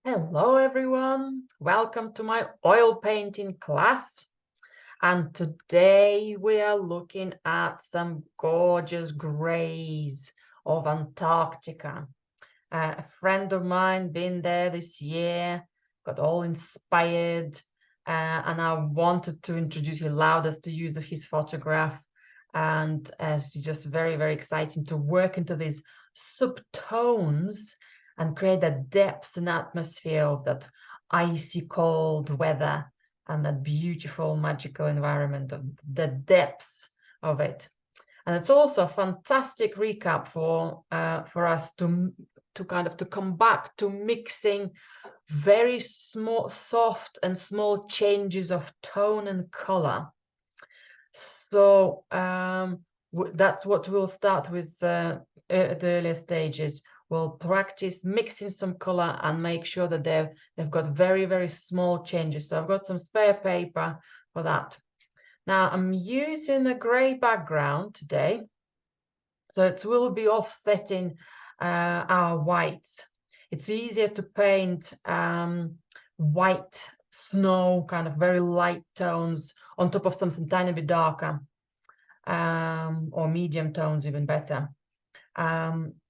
Hello everyone, welcome to my oil painting class. And today we are looking at some gorgeous greys of Antarctica. A friend of mine been there this year, got all inspired, and I wanted to introduce, he allowed us to use his photograph, and it's just very, very exciting to work into these subtones and create that depth and atmosphere of that icy cold weather and that beautiful magical environment of the depths of it. And it's also a fantastic recap for us to come back to mixing very small, soft and small changes of tone and color. So that's what we'll start with at the earlier stages. We'll practice mixing some color and make sure that they've got very, very small changes. So I've got some spare paper for that. Now I'm using a gray background today, so it will be offsetting our whites. It's easier to paint white snow, kind of very light tones on top of something tiny bit darker, or medium tones even better.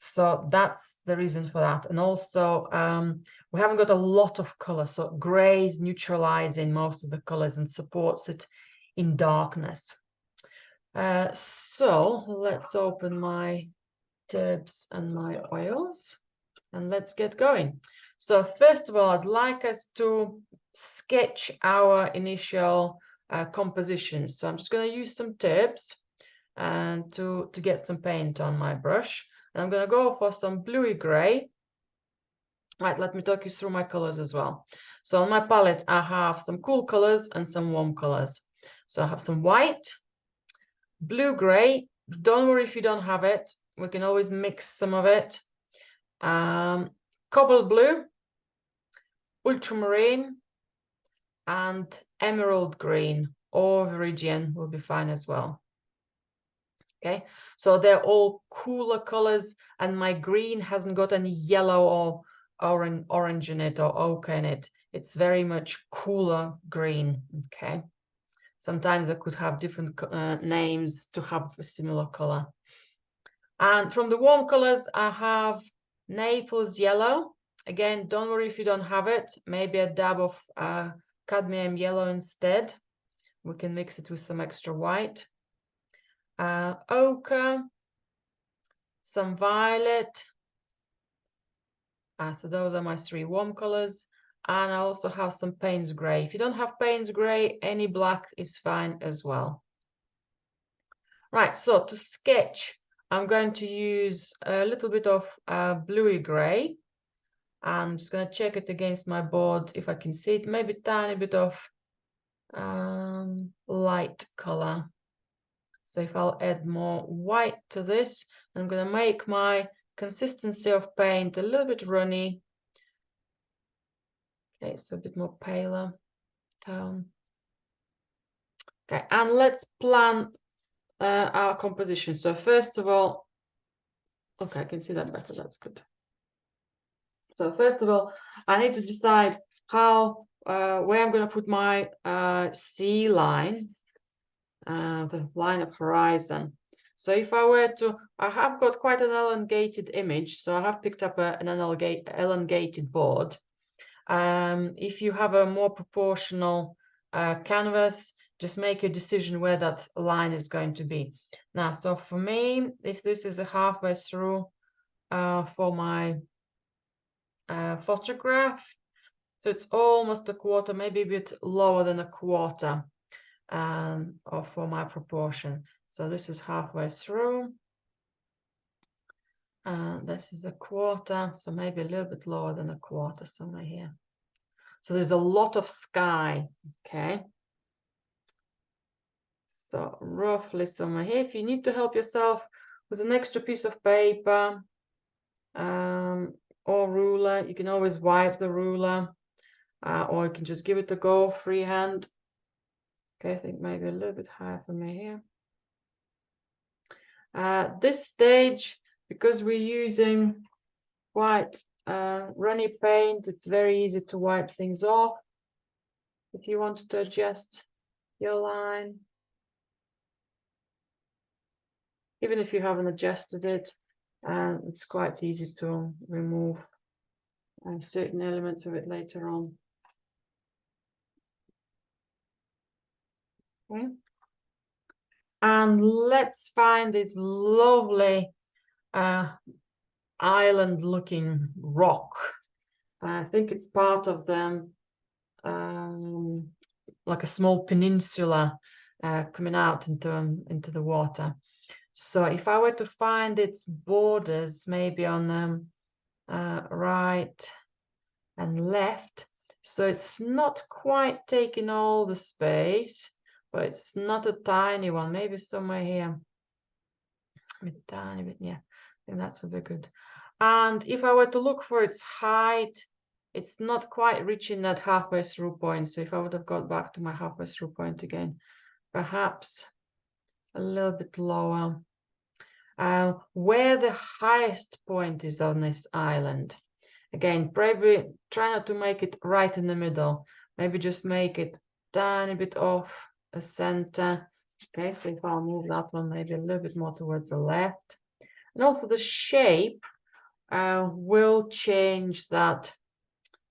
So that's the reason for that. And also we haven't got a lot of color, so gray is neutralizing most of the colors and supports it in darkness. So let's open my tubes and my oils and let's get going. So first of all, I'd like us to sketch our initial composition. So I'm just going to use some tubes and to get some paint on my brush. And I'm going to go for some bluey gray. Right, let me talk you through my colors as well. So on my palette, I have some cool colors and some warm colors. So I have some white, blue-gray. Don't worry if you don't have it. We can always mix some of it. Cobalt blue, ultramarine, and emerald green or viridian will be fine as well. Okay, so they're all cooler colors, and my green hasn't got any yellow or orange in it or ochre in it. It's very much cooler green. Okay, sometimes I could have different names to have a similar color. And from the warm colors, I have Naples yellow. Again, don't worry if you don't have it. Maybe a dab of cadmium yellow instead. We can mix it with some extra white. Ochre, some violet. So those are my three warm colors. And I also have some Payne's gray. If you don't have Payne's gray, any black is fine as well. Right, so to sketch, I'm going to use a little bit of bluey gray. I'm just going to check it against my board if I can see it. Maybe a tiny bit of light color. So if I'll add more white to this, I'm going to make my consistency of paint a little bit runny. Okay, so a bit more paler tone. Okay, and let's plan our composition. So first of all, okay, I can see that better. That's good. So first of all, I need to decide how where I'm going to put my sea line, the line of horizon. So if I were to, I have got quite an elongated image, so I have picked up an elongated board. If you have a more proportional canvas, just make a decision where that line is going to be. Now, so for me, if this is a halfway through for my photograph, so it's almost a quarter, maybe a bit lower than a quarter or for my proportion. So this is halfway through. This is a quarter, so maybe a little bit lower than a quarter somewhere here. So there's a lot of sky, okay? So roughly somewhere here. If you need to help yourself with an extra piece of paper or ruler, you can always wipe the ruler, or you can just give it a go freehand. Okay, I think maybe a little bit higher for me here. This stage, because we're using quite runny paint, it's very easy to wipe things off if you want to adjust your line. Even if you haven't adjusted it, it's quite easy to remove certain elements of it later on. Okay. And let's find this lovely island-looking rock. I think it's part of the like a small peninsula coming out into the water. So if I were to find its borders, maybe on right and left, so it's not quite taking all the space, but it's not a tiny one. Maybe somewhere here, a tiny bit. Yeah, I think that's would be good. And if I were to look for its height, it's not quite reaching that halfway through point. So if I would have got back to my halfway through point again, perhaps a little bit lower. Where the highest point is on this island. Again, probably try not to make it right in the middle. Maybe just make it tiny bit off the center. Okay, so if I'll move that one maybe a little bit more towards the left. And also the shape will change that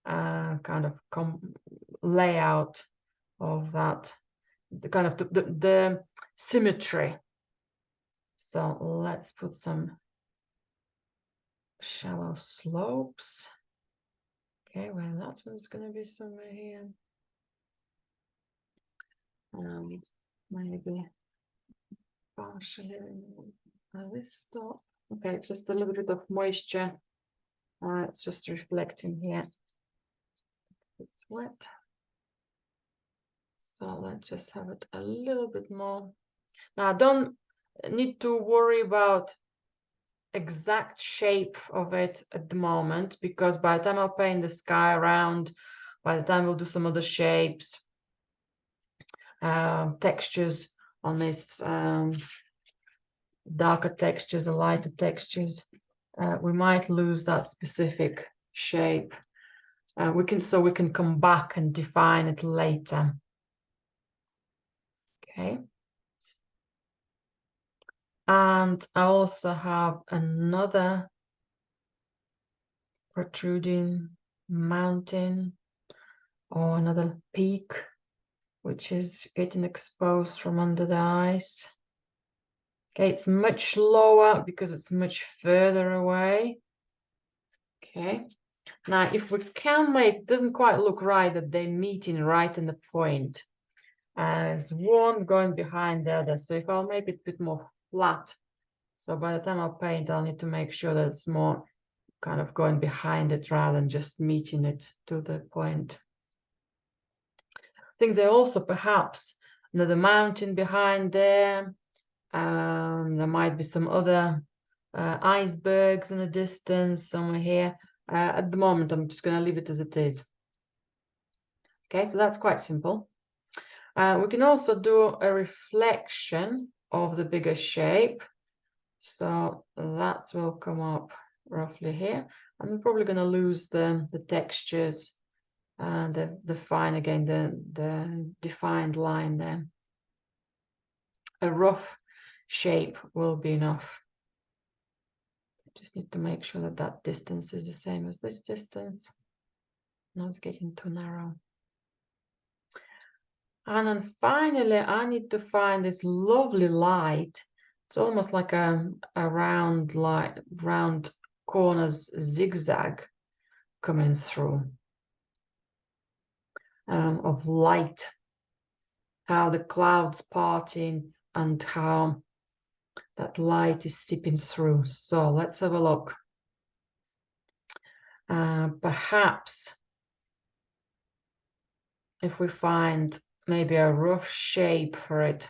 kind of layout of that, the kind of the symmetry. So let's put some shallow slopes. Okay, well, that one's going to be somewhere here. And maybe partially this top. Okay, just a little bit of moisture. It's just reflecting here. It's wet. So let's just have it a little bit more. Now, don't need to worry about exact shape of it at the moment, because by the time I'll paint the sky around, by the time we'll do some other shapes, textures on this, darker textures and lighter textures, we might lose that specific shape. We can come back and define it later. Okay. And I also have another protruding mountain or another peak, which is getting exposed from under the ice. Okay, it's much lower because it's much further away. Okay, now if we can make, it doesn't quite look right that they're meeting right in the point. As one going behind the other. So if I'll make it a bit more flat, so by the time I'll paint, I'll need to make sure that it's more kind of going behind it rather than just meeting it to the point. I think there also perhaps another mountain behind there. There might be some other icebergs in the distance somewhere here. At the moment, I'm just going to leave it as it is. Okay, so that's quite simple. We can also do a reflection of the bigger shape. So that will come up roughly here. And we're probably going to lose the textures and the fine, again, the defined line there. A rough shape will be enough. Just need to make sure that that distance is the same as this distance. Now it's getting too narrow. And then finally, I need to find this lovely light. It's almost like a round light, round corners zigzag coming through of light. How the clouds parting and how that light is seeping through. So let's have a look. Perhaps if we find maybe a rough shape for it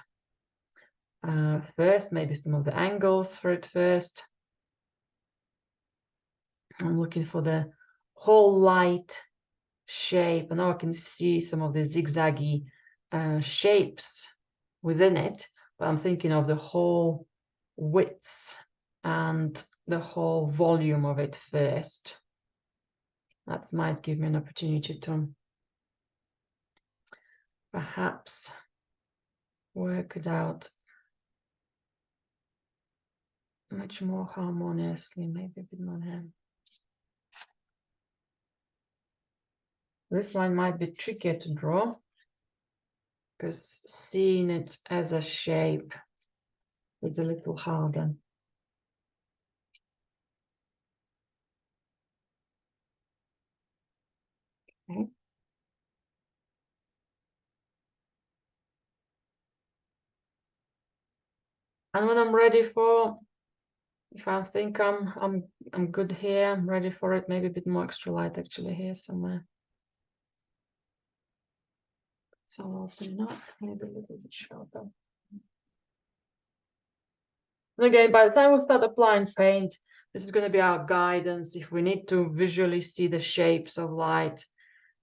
first, maybe some of the angles for it first. I'm looking for the whole light shape, and now I can see some of the zigzaggy shapes within it, but I'm thinking of the whole width and the whole volume of it first. That might give me an opportunity to perhaps work it out much more harmoniously, maybe a bit more there. This one might be trickier to draw because seeing it as a shape is a little harder. Okay. And when I'm ready for, if I think I'm good here, I'm ready for it, maybe a bit more extra light actually here somewhere. So I'll open it up, maybe a little bit sharper. And again, by the time we start applying paint, this is going to be our guidance. If we need to visually see the shapes of light,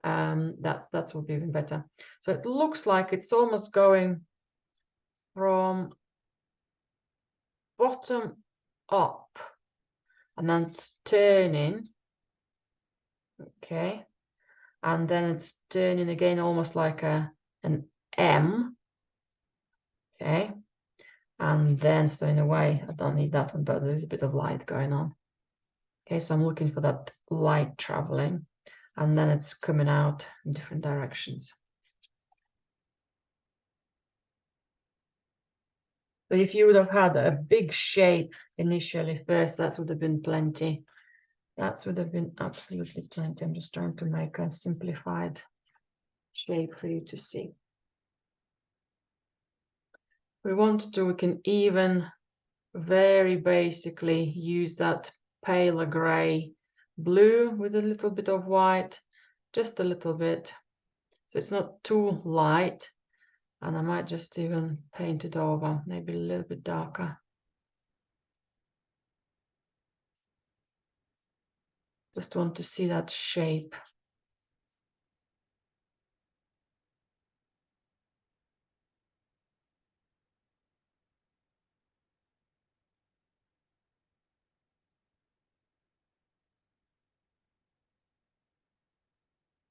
that's will be even better. So it looks like it's almost going from bottom up and then turning. Okay. And then it's turning again almost like an M. Okay. And then, so in a way, I don't need that one, but there's a bit of light going on. Okay, so I'm looking for that light traveling, and then it's coming out in different directions. So if you would have had a big shape initially first, that would have been plenty. That would have been absolutely plenty. I'm just trying to make a simplified shape for you to see. We want to, we can even very basically use that paler gray blue with a little bit of white, just a little bit. So it's not too light. And I might just even paint it over, maybe a little bit darker. Just want to see that shape.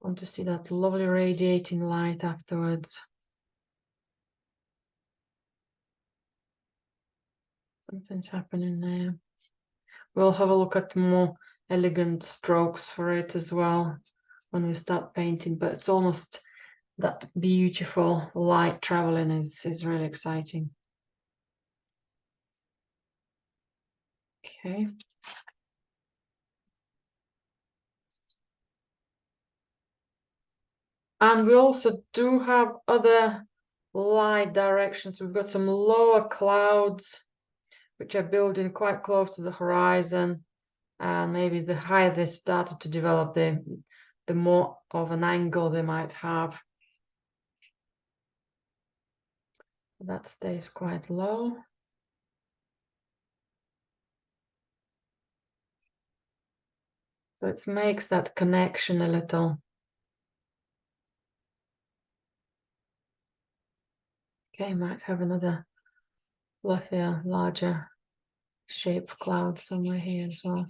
Want to see that lovely radiating light afterwards. Something's happening there. We'll have a look at more elegant strokes for it as well when we start painting, but it's almost that beautiful light traveling is really exciting. Okay. And we also do have other light directions. We've got some lower clouds which are building quite close to the horizon, and maybe the higher they started to develop, the more of an angle they might have. That stays quite low. So it makes that connection a little. Okay, might have another fluffier, larger shape cloud somewhere here as well.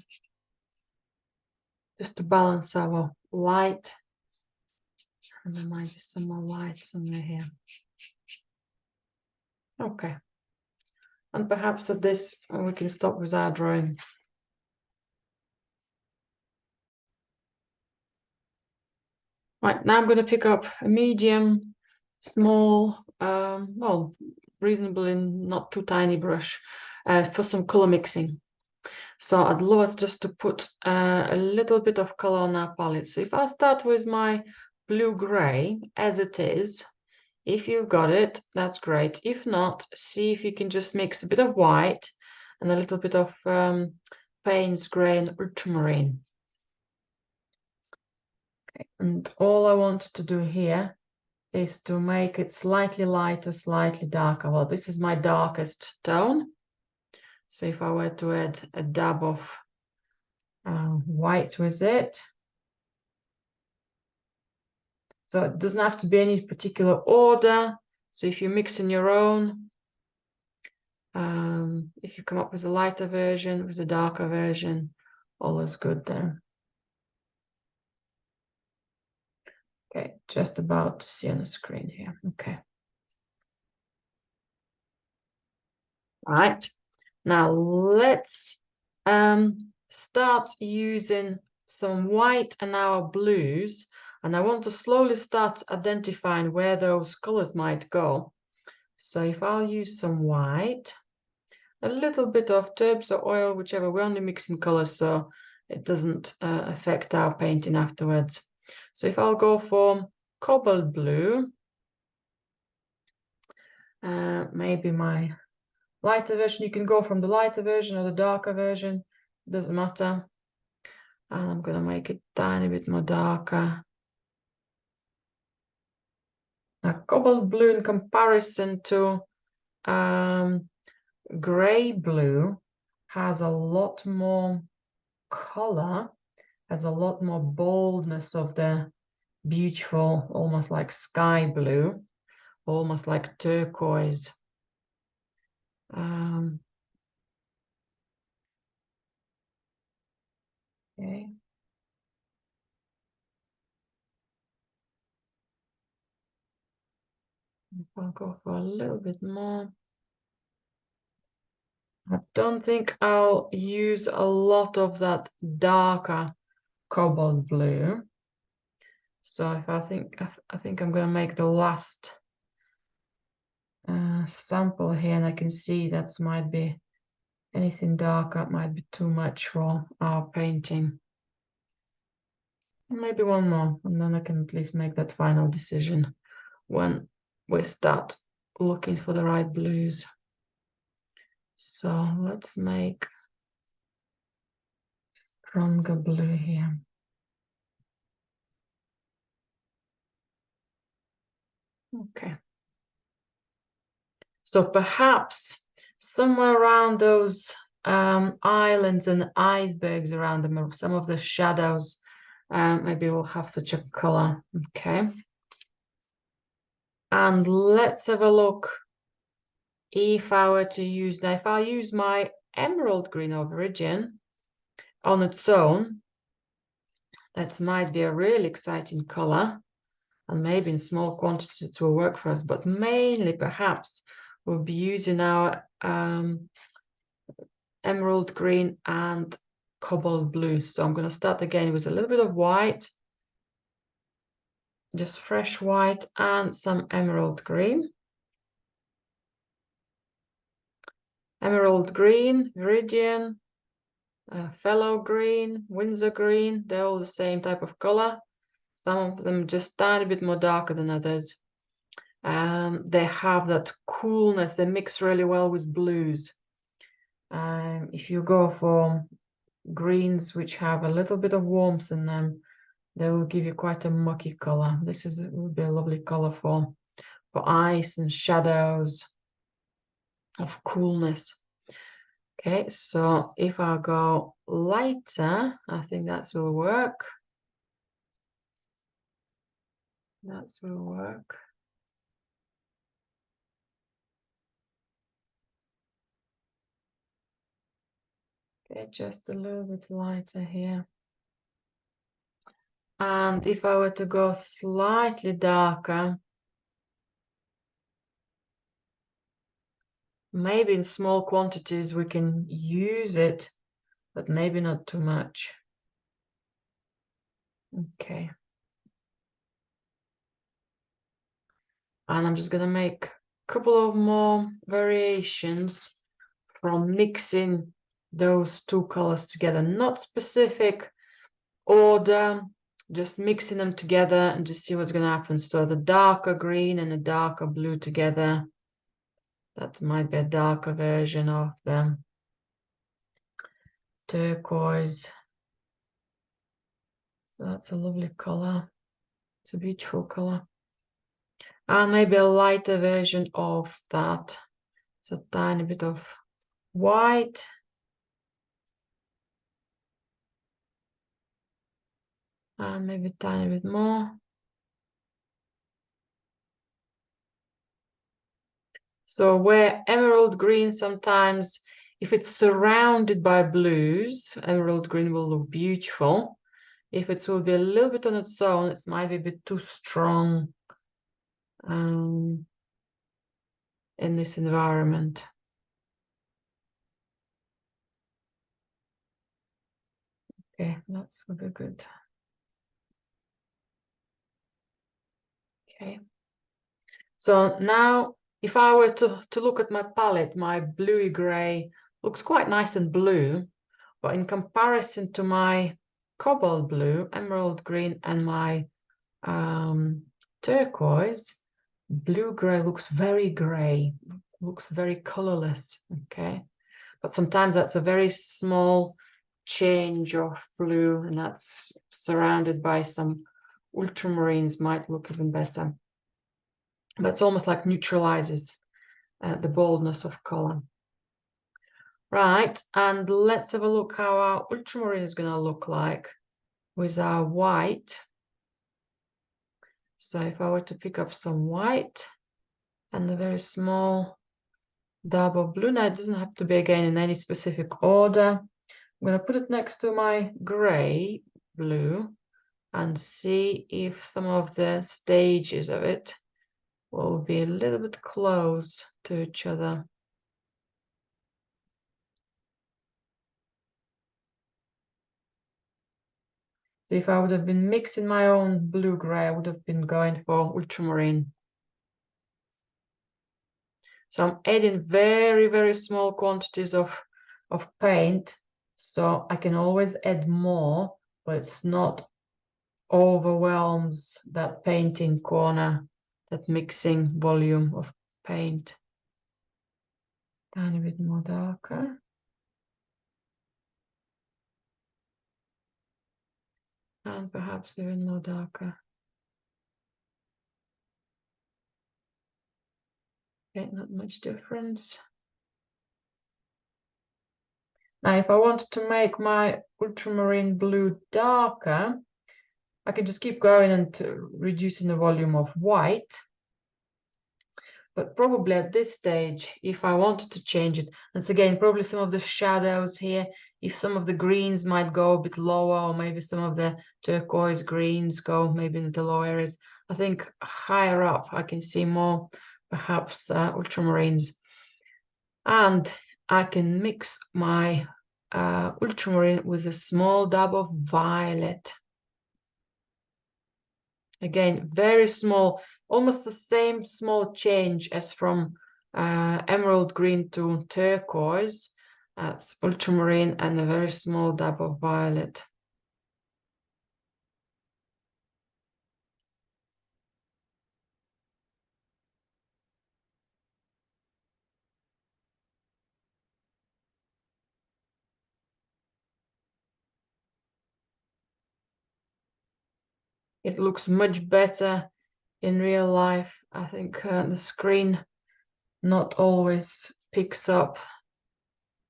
Just to balance our light. And there might be some more light somewhere here. Okay. And perhaps at this, we can stop with our drawing. Right, now I'm going to pick up a medium, small, well, reasonably not too tiny brush for some color mixing. So I'd love us just to put a little bit of color on our palette. So if I start with my blue-gray as it is, if you've got it, that's great. If not, see if you can just mix a bit of white and a little bit of Payne's gray and ultramarine. Okay. And all I want to do here is to make it slightly lighter, slightly darker. Well, this is my darkest tone. So if I were to add a dab of white with it. So it doesn't have to be any particular order. So if you mix in your own, if you come up with a lighter version, with a darker version, all is good there. Okay, just about to see on the screen here. Okay. Right. Now let's start using some white and our blues. And I want to slowly start identifying where those colors might go. So if I'll use some white, a little bit of turps or oil, whichever, we're only mixing colors, so it doesn't affect our painting afterwards. So if I'll go for cobalt blue, maybe my lighter version, you can go from the lighter version or the darker version, doesn't matter. And I'm going to make it a tiny bit more darker. Now, cobalt blue in comparison to gray blue has a lot more color, has a lot more boldness of the beautiful, almost like sky blue, almost like turquoise. Okay. I'll go for a little bit more. I don't think I'll use a lot of that darker cobalt blue. So if I think I'm going to make the last sample here, and I can see that might be anything darker, might be too much for our painting. Maybe one more, and then I can at least make that final decision when we start looking for the right blues. So let's make stronger blue here. Okay. So perhaps somewhere around those islands and icebergs around them, some of the shadows, maybe we'll have such a color. Okay. And let's have a look if I were to use, now if I use my emerald green or viridian on its own, that might be a really exciting color, and maybe in small quantities it will work for us, but mainly perhaps we'll be using our emerald green and cobalt blue. So I'm going to start again with a little bit of white, just fresh white, and some emerald green. Emerald green, viridian, phthalo green, Windsor green, they're all the same type of color. Some of them just a tiny bit more darker than others. They have that coolness, they mix really well with blues. If you go for greens which have a little bit of warmth in them, they will give you quite a mucky color. This would be a lovely color for ice and shadows of coolness. Okay, so if I go lighter, I think that will work. That will work. Okay, just a little bit lighter here. And if I were to go slightly darker, maybe in small quantities we can use it, but maybe not too much. Okay. And I'm just going to make a couple of more variations from mixing those two colors together, not specific order, just mixing them together and just see what's going to happen. So the darker green and the darker blue together, that might be a darker version of them. Turquoise. So that's a lovely color. It's a beautiful color. And maybe a lighter version of that. So a tiny bit of white. And maybe a tiny bit more. So where emerald green sometimes, if it's surrounded by blues, emerald green will look beautiful. if it will be a little bit on its own, it might be a bit too strong in this environment. Okay, that's will be good. Okay. So now, if I were to look at my palette, my bluey gray looks quite nice and blue, but in comparison to my cobalt blue, emerald green, and my turquoise, blue-gray looks very gray, looks very colorless, okay? But sometimes that's a very small change of blue, and that's surrounded by some ultramarines, might look even better. That's almost like neutralizes the boldness of color. Right, and let's have a look how our ultramarine is going to look like with our white. So if I were to pick up some white and a very small dab of blue, now it doesn't have to be again in any specific order. I'm going to put it next to my gray blue and see if some of the stages of it will be a little bit close to each other. So if I would have been mixing my own blue-gray, I would have been going for ultramarine. So I'm adding very, very small quantities of paint, so I can always add more, but it's not overwhelms that painting corner, that mixing volume of paint. Tiny bit more darker. And perhaps even more darker. Okay, not much difference. Now, if I wanted to make my ultramarine blue darker, I can just keep going and reducing the volume of white. But probably at this stage, if I wanted to change it, and again, probably some of the shadows here, if some of the greens might go a bit lower, or maybe some of the turquoise greens go maybe in the low areas, I think higher up I can see more, perhaps ultramarines. And I can mix my ultramarine with a small dab of violet. Again, very small, almost the same small change as from emerald green to turquoise. That's ultramarine and a very small dab of violet. It looks much better in real life. I think the screen not always picks up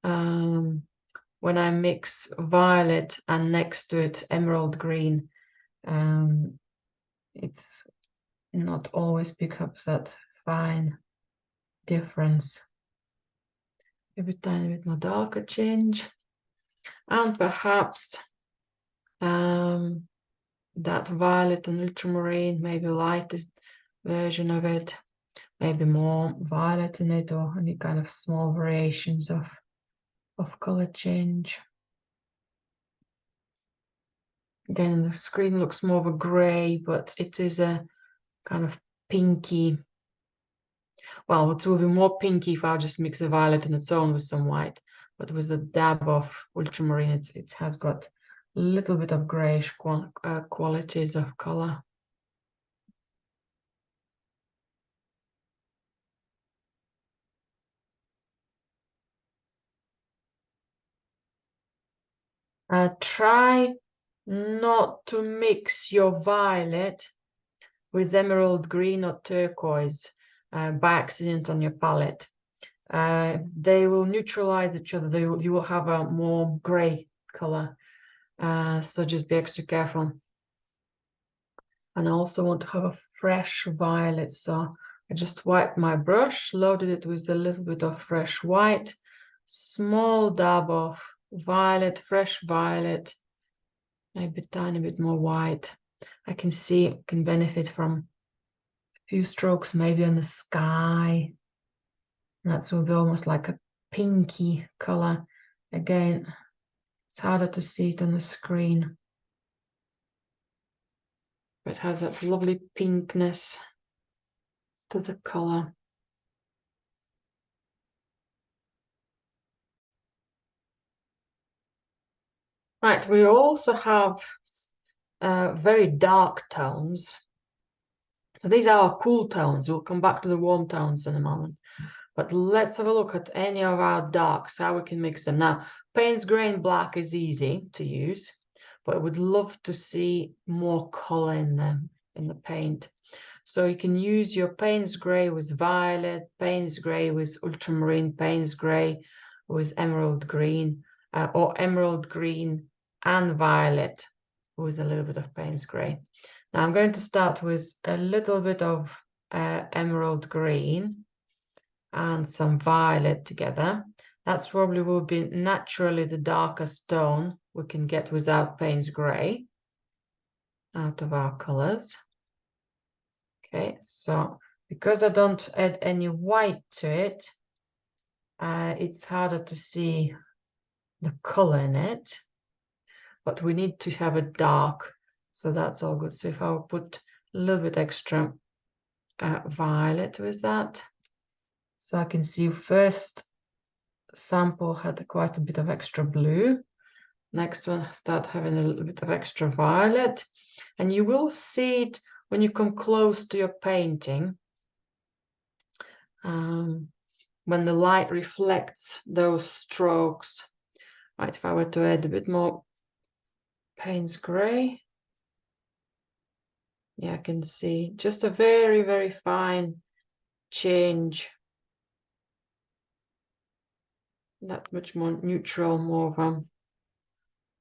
when I mix violet and next to it emerald green. It's not always pick up that fine difference. Maybe a tiny bit more darker change, and perhaps that violet and ultramarine, maybe lighter version of it, maybe more violet in it, or any kind of small variations of color change. Again, the screen looks more of a gray, but it is a kind of pinky. Well, it will be more pinky if I just mix the violet on its own with some white, but with a dab of ultramarine, it has got a little bit of grayish qualities of color. Try not to mix your violet with emerald green or turquoise by accident on your palette. They will neutralize each other. You will have a more gray color. So just be extra careful. And I also want to have a fresh violet. So I just wiped my brush, loaded it with a little bit of fresh white, small dab of violet, fresh violet, maybe a tiny bit more white. I can see it can benefit from a few strokes maybe on the sky. That will be almost like a pinky color. Again, it's harder to see it on the screen. But it has that lovely pinkness to the color. Right, we also have very dark tones. So these are our cool tones. We'll come back to the warm tones in a moment. But let's have a look at any of our darks, how we can mix them. Now, Payne's Grey and Black is easy to use, but I would love to see more color in them, in the paint. So you can use your Payne's Grey with violet, Payne's Grey with ultramarine, Payne's Grey with emerald green, or emerald green and violet with a little bit of Payne's Grey. Now I'm going to start with a little bit of emerald green and some violet together. That's probably will be naturally the darkest tone we can get without Payne's Grey out of our colors. Okay, so because I don't add any white to it, it's harder to see the color in it, but we need to have a dark, so that's all good. So if I'll put a little bit extra violet with that, so I can see first sample had quite a bit of extra blue. Next one start having a little bit of extra violet, and you will see it when you come close to your painting, when the light reflects those strokes. Right, if I were to add a bit more Payne's Grey, yeah, I can see just a very, very fine change. Not much more neutral, more of a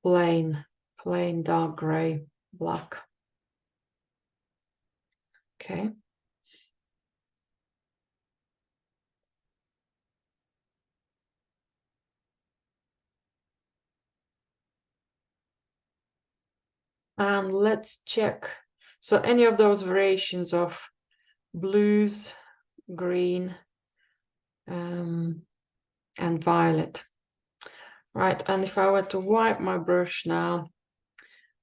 plain dark grey, black. Okay. And let's check. So any of those variations of blues, green, and violet. Right, and if I were to wipe my brush now,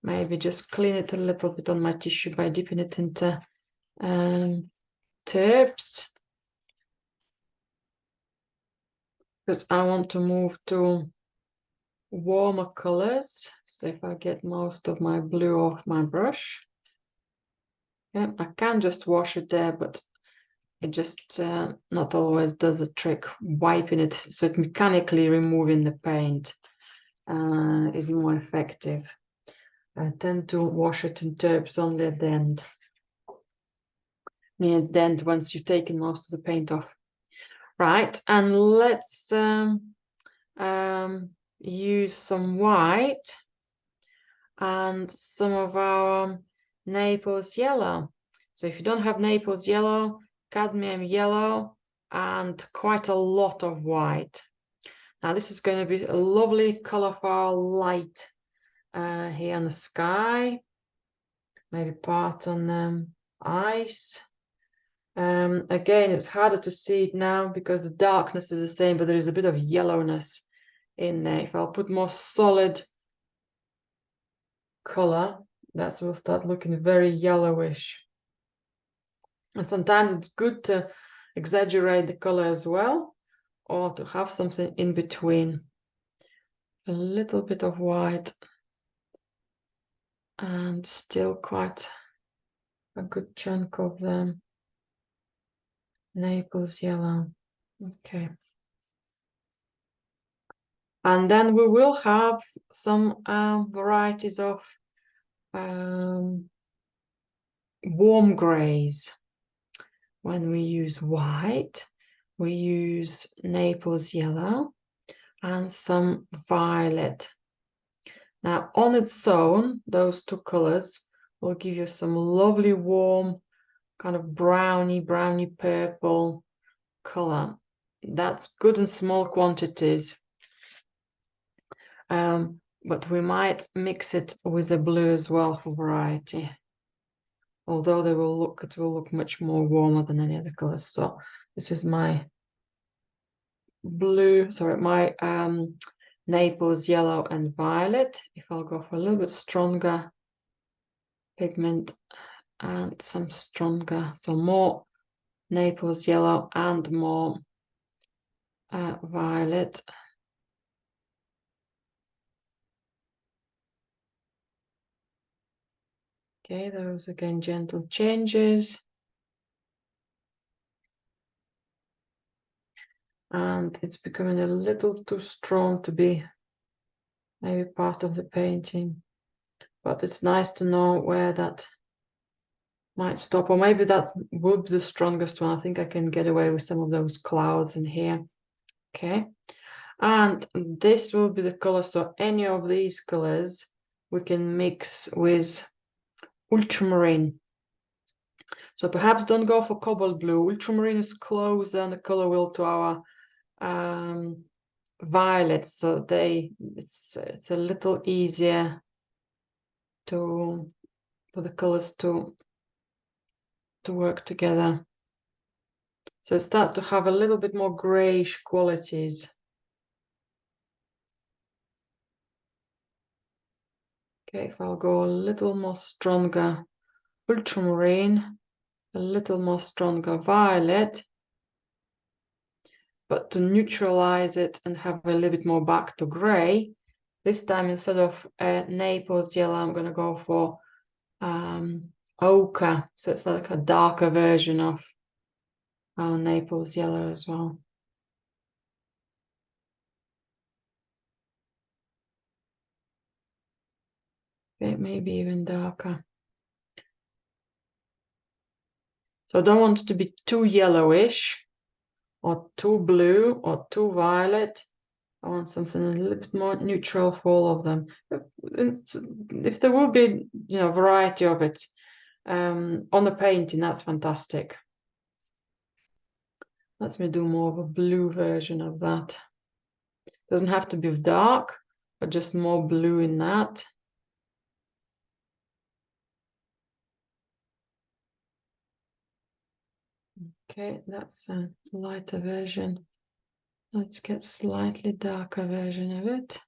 maybe just clean it a little bit on my tissue by dipping it into tips, because I want to move to warmer colors. So if I get most of my blue off my brush, yeah, I can just wash it there, but it just not always does a trick wiping it, so it mechanically removing the paint is more effective. I tend to wash it in tubes only at the end. Meaning at the end once you've taken most of the paint off. Right, and let's use some white and some of our Naples yellow. So if you don't have Naples yellow, cadmium yellow, and quite a lot of white. Now this is going to be a lovely color for our light here on the sky, maybe part on ice. Again, it's harder to see it now because the darkness is the same, but there is a bit of yellowness in there. If I'll put more solid color, that will start looking very yellowish. And sometimes it's good to exaggerate the color as well, or to have something in between. A little bit of white and still quite a good chunk of the Naples yellow. Okay. And then we will have some varieties of warm grays. When we use white, we use Naples yellow and some violet. Now on its own, those two colors will give you some lovely warm kind of browny purple color. That's good in small quantities. but we might mix it with a blue as well for variety. Although it will look much more warmer than any other colors. So this is my blue, sorry, my Naples yellow and violet. If I'll go for a little bit stronger pigment and some stronger, so more Naples yellow and more violet. Okay, those again gentle changes. And it's becoming a little too strong to be maybe part of the painting. But it's nice to know where that might stop, or maybe that would be the strongest one. I think I can get away with some of those clouds in here. Okay, and this will be the color, so any of these colors we can mix with ultramarine. So perhaps don't go for cobalt blue. Ultramarine is closer in the color wheel to our violet, so it's a little easier for the colors to work together. So it starts to have a little bit more grayish qualities. Okay, if I'll go a little more stronger ultramarine, a little more stronger violet, but to neutralize it and have a little bit more back to gray, this time instead of Naples yellow, I'm going to go for ochre. So it's like a darker version of our Naples yellow as well. Okay, maybe even darker. So I don't want it to be too yellowish or too blue or too violet. I want something a little bit more neutral for all of them. If there will be, variety of it on the painting, that's fantastic. Let me do more of a blue version of that. Doesn't have to be dark, but just more blue in that. Okay, that's a lighter version. Let's get slightly darker version of it.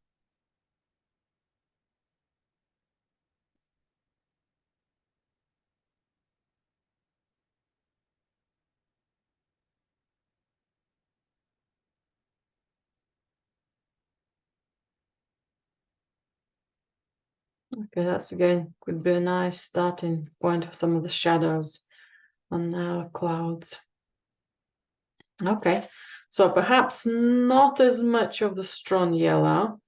Okay, that's again could be a nice starting point for some of the shadows on our clouds. Okay, so perhaps not as much of the strong yellow,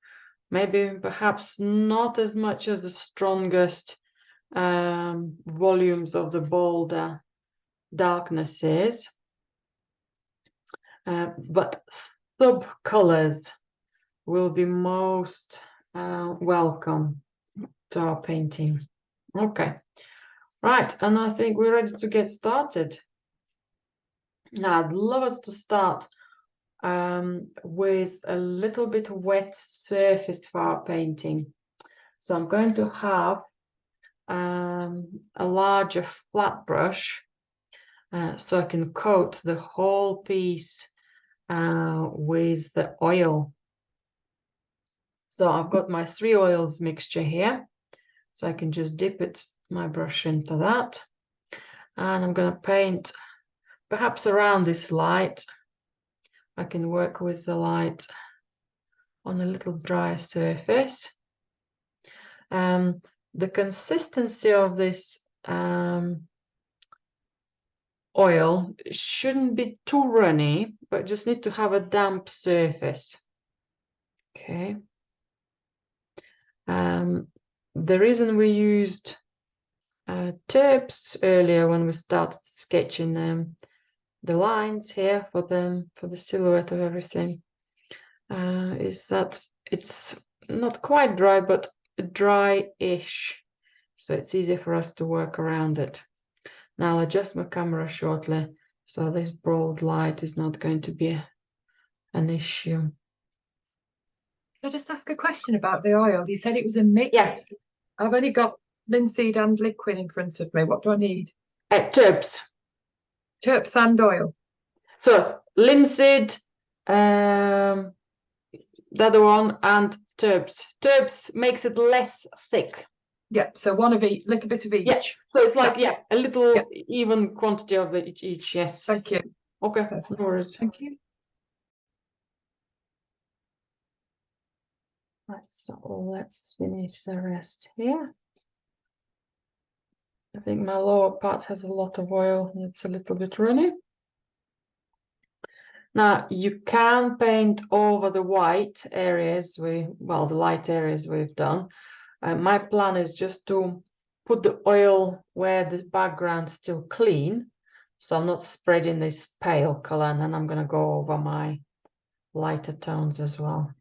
maybe perhaps not as much as the strongest volumes of the bolder darknesses, but sub-colors will be most welcome to our painting. Okay, right, and I think we're ready to get started. Now, I'd love us to start with a little bit wet surface for our painting. So I'm going to have a larger flat brush so I can coat the whole piece with the oil. So I've got my 3 oils mixture here, so I can just dip my brush into that, and I'm going to paint perhaps around this light. I can work with the light on a little dry surface. The consistency of this oil shouldn't be too runny, but just need to have a damp surface. Okay. The reason we used tips earlier when we started sketching the lines here for the silhouette of everything is that it's not quite dry, but dry-ish, so it's easier for us to work around it. Now I'll adjust my camera shortly, so this broad light is not going to be an issue. I just ask a question about the oil? You said it was a mix. Yes. I've only got linseed and liquid in front of me. What do I need? Tubes. Turps and oil. So linseed, the other one, and tubes. Tubes makes it less thick. Yeah, so one of each, little bit of each. Yeah, so it's like, Yeah. a little even quantity of each, yes. Thank you. Okay, Perfect. no worries. Thank you. Right, so let's finish the rest here. I think my lower part has a lot of oil and it's a little bit runny. Now you can paint over the white areas, the light areas we've done. My plan is just to put the oil where the background's still clean. So I'm not spreading this pale color, and then I'm going to go over my lighter tones as well.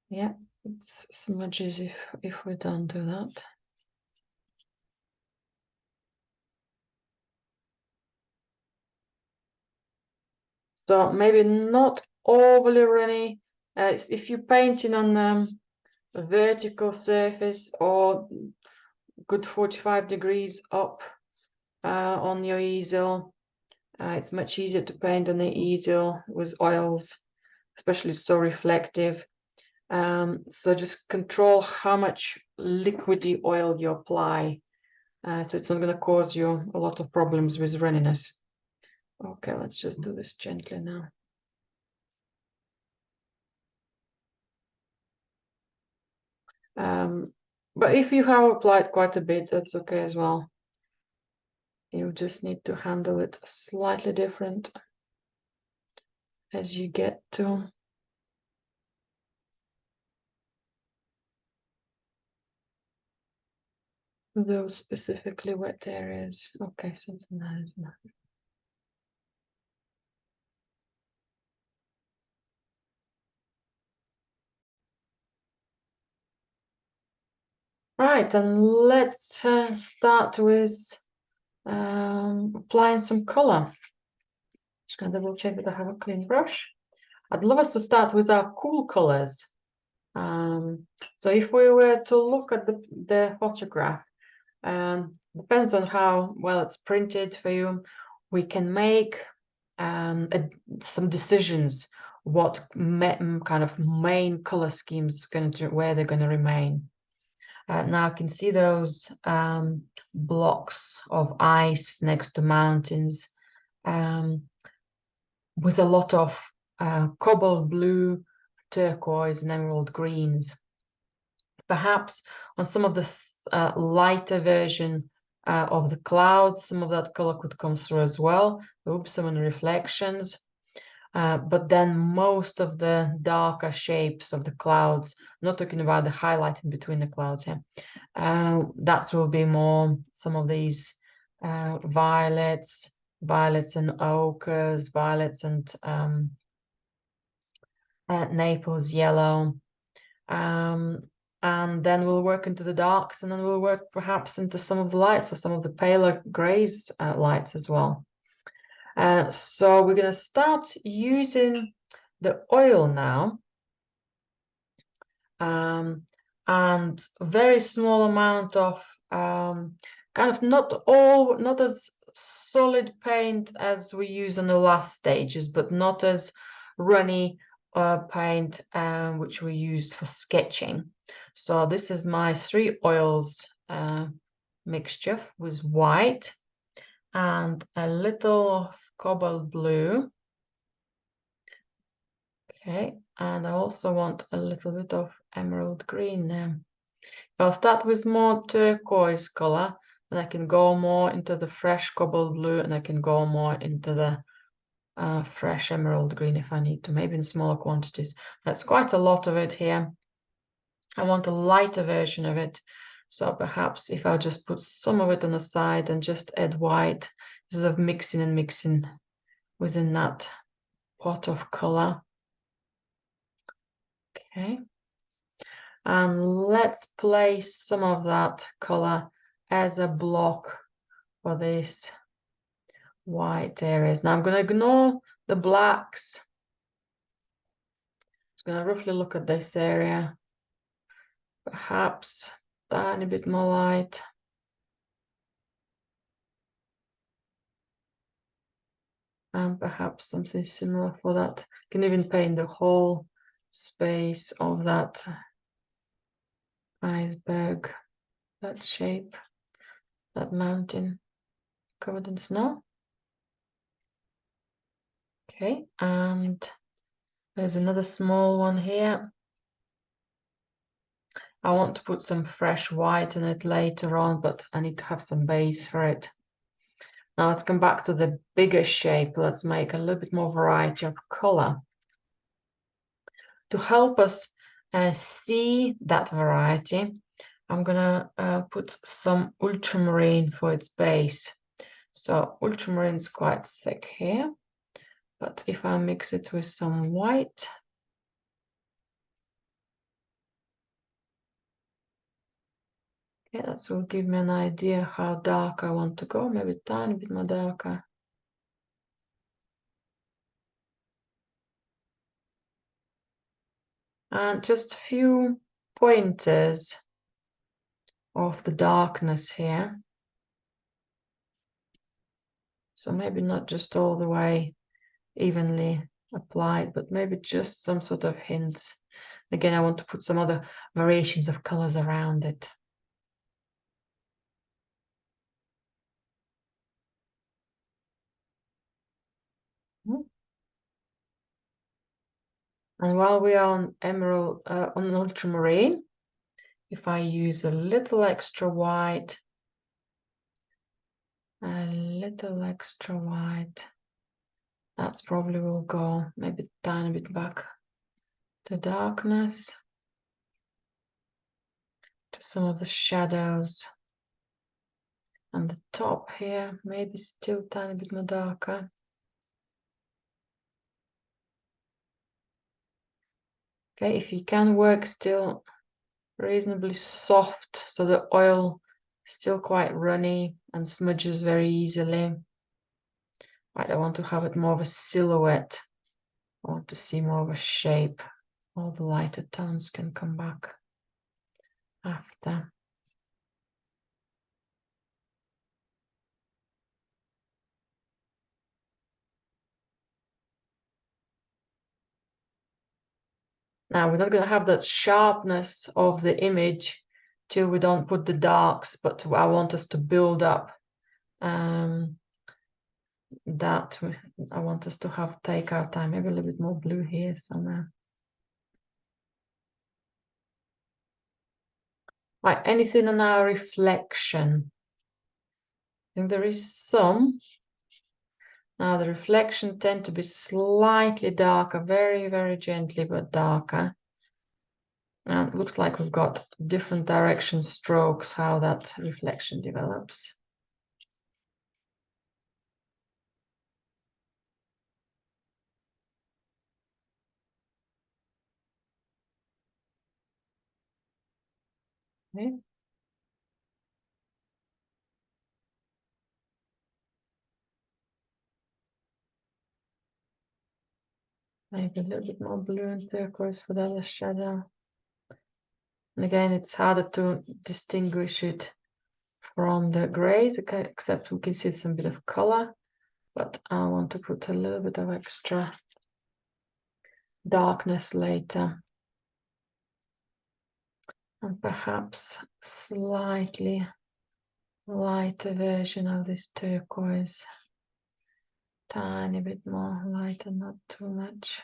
Yeah, it's smudges if we don't do that. So maybe not overly runny. If you're painting on a vertical surface or good 45 degrees up on your easel, it's much easier to paint on the easel with oils, especially so reflective. So just control how much liquidy oil you apply, so it's not going to cause you a lot of problems with runniness. Okay, let's just do this gently now. But if you have applied quite a bit, that's okay as well. You just need to handle it slightly different as you get to those specifically wet areas. Okay, something that is not. Right, and let's start with applying some color. Just gonna double check that I have a clean brush. I'd love us to start with our cool colors. So if we were to look at the photograph, depends on how well it's printed for you, we can make some decisions what kind of main color schemes where they're going to remain. Now I can see those blocks of ice next to mountains with a lot of cobalt blue, turquoise, and emerald greens. Perhaps on some of the lighter version of the clouds, some of that color could come through as well. Oops, some reflections. But then most of the darker shapes of the clouds, not talking about the highlighting between the clouds here, that will be more some of these violets and ochres, violets and Naples yellow. And then we'll work into the darks, and then we'll work perhaps into some of the lights or some of the paler grays lights as well. So we're going to start using the oil now, and a very small amount of kind of not as solid paint as we use on the last stages, but not as runny paint which we used for sketching. So this is my 3 oils mixture with white and a little cobalt blue. Okay, and I also want a little bit of emerald green now. I'll start with more turquoise color, and I can go more into the fresh cobalt blue, and I can go more into the fresh emerald green if I need to, maybe in smaller quantities. That's quite a lot of it here. I want a lighter version of it. So perhaps if I just put some of it on the side and just add white instead of mixing and mixing within that pot of color. Okay. And let's place some of that color as a block for this white areas. Now I'm going to ignore the blacks. Just going to roughly look at this area. Perhaps a tiny bit more light. And perhaps something similar for that. You can even paint the whole space of that iceberg, that shape, that mountain covered in snow. Okay, and there's another small one here. I want to put some fresh white in it later on, but I need to have some base for it. Now let's come back to the bigger shape. Let's make a little bit more variety of color. To help us see that variety, I'm gonna put some ultramarine for its base. So ultramarine is quite thick here, but if I mix it with some white, okay, that will give me an idea how dark I want to go, maybe a tiny bit more darker. And just a few pointers of the darkness here. So maybe not just all the way evenly applied, but maybe just some sort of hints. Again, I want to put some other variations of colors around it. And while we are on emerald, on ultramarine, if I use a little extra white, that's probably will go maybe a tiny bit back to darkness, to some of the shadows. And the top here, maybe still a tiny bit more darker. Okay, if you can work still reasonably soft, so the oil is still quite runny and smudges very easily. Right, I want to have it more of a silhouette. I want to see more of a shape. All the lighter tones can come back after. Now we're not going to have that sharpness of the image till we don't put the darks, but I want us to build up that. I want us to take our time, maybe a little bit more blue here somewhere. Right, anything on our reflection? I think there is some. Now the reflection tend to be slightly darker, very, very gently, but darker. And it looks like we've got different direction strokes, how that reflection develops. Okay. Maybe a little bit more blue and turquoise for the other shadow. And again, it's harder to distinguish it from the grays, except we can see some bit of color. But I want to put a little bit of extra darkness later. And perhaps slightly lighter version of this turquoise. Tiny bit more lighter, not too much.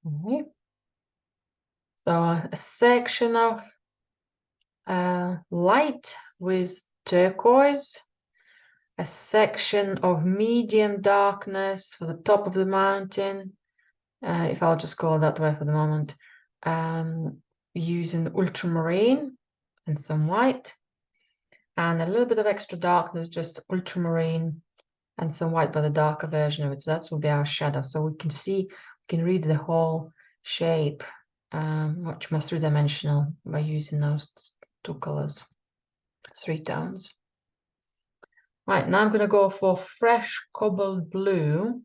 Okay. So a section of light with turquoise, a section of medium darkness for the top of the mountain, if I'll just call it that way for the moment, using ultramarine and some white, and a little bit of extra darkness, just ultramarine and some white, but a darker version of it. So that will be our shadow. So we can see, we can read the whole shape much more three-dimensional by using those two colors, 3 tones. Right, now I'm going to go for fresh cobalt blue.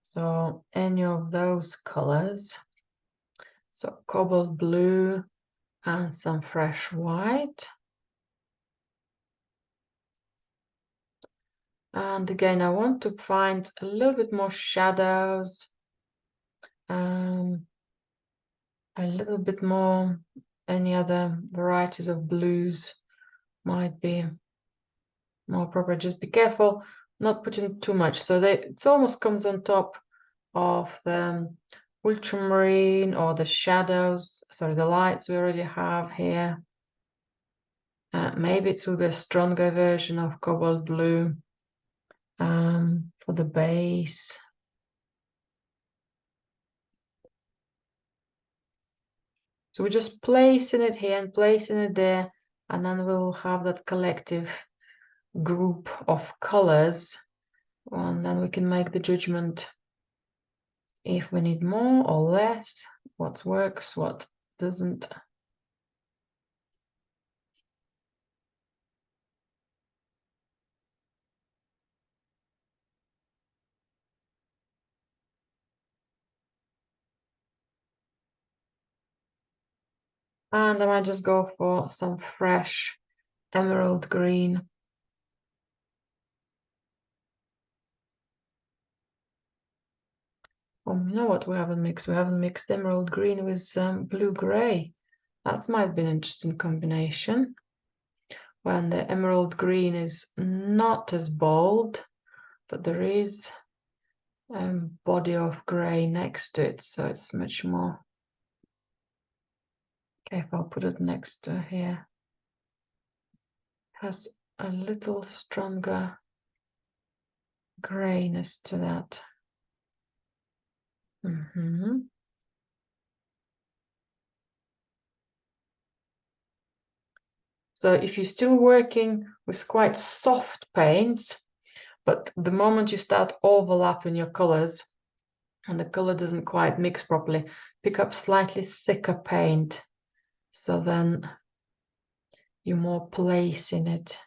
So any of those colors. So cobalt blue and some fresh white. And again, I want to find a little bit more shadows. A little bit more, any other varieties of blues might be more proper. Just be careful not putting too much. So it almost comes on top of the ultramarine or the shadows, sorry, the lights we already have here. Maybe it will be a stronger version of cobalt blue for the base. So we're just placing it here and placing it there, and then we'll have that collective group of colors, and then we can make the judgment if we need more or less, what works, what doesn't. And I might just go for some fresh emerald green. Oh, you know what we haven't mixed? We haven't mixed emerald green with blue-gray. That might be an interesting combination. When the emerald green is not as bold, but there is body of gray next to it, so it's much more. Okay, if I'll put it next to here, has a little stronger grayness to that. So if you're still working with quite soft paints, but the moment you start overlapping your colors and the color doesn't quite mix properly, pick up slightly thicker paint, so then you're more placing it.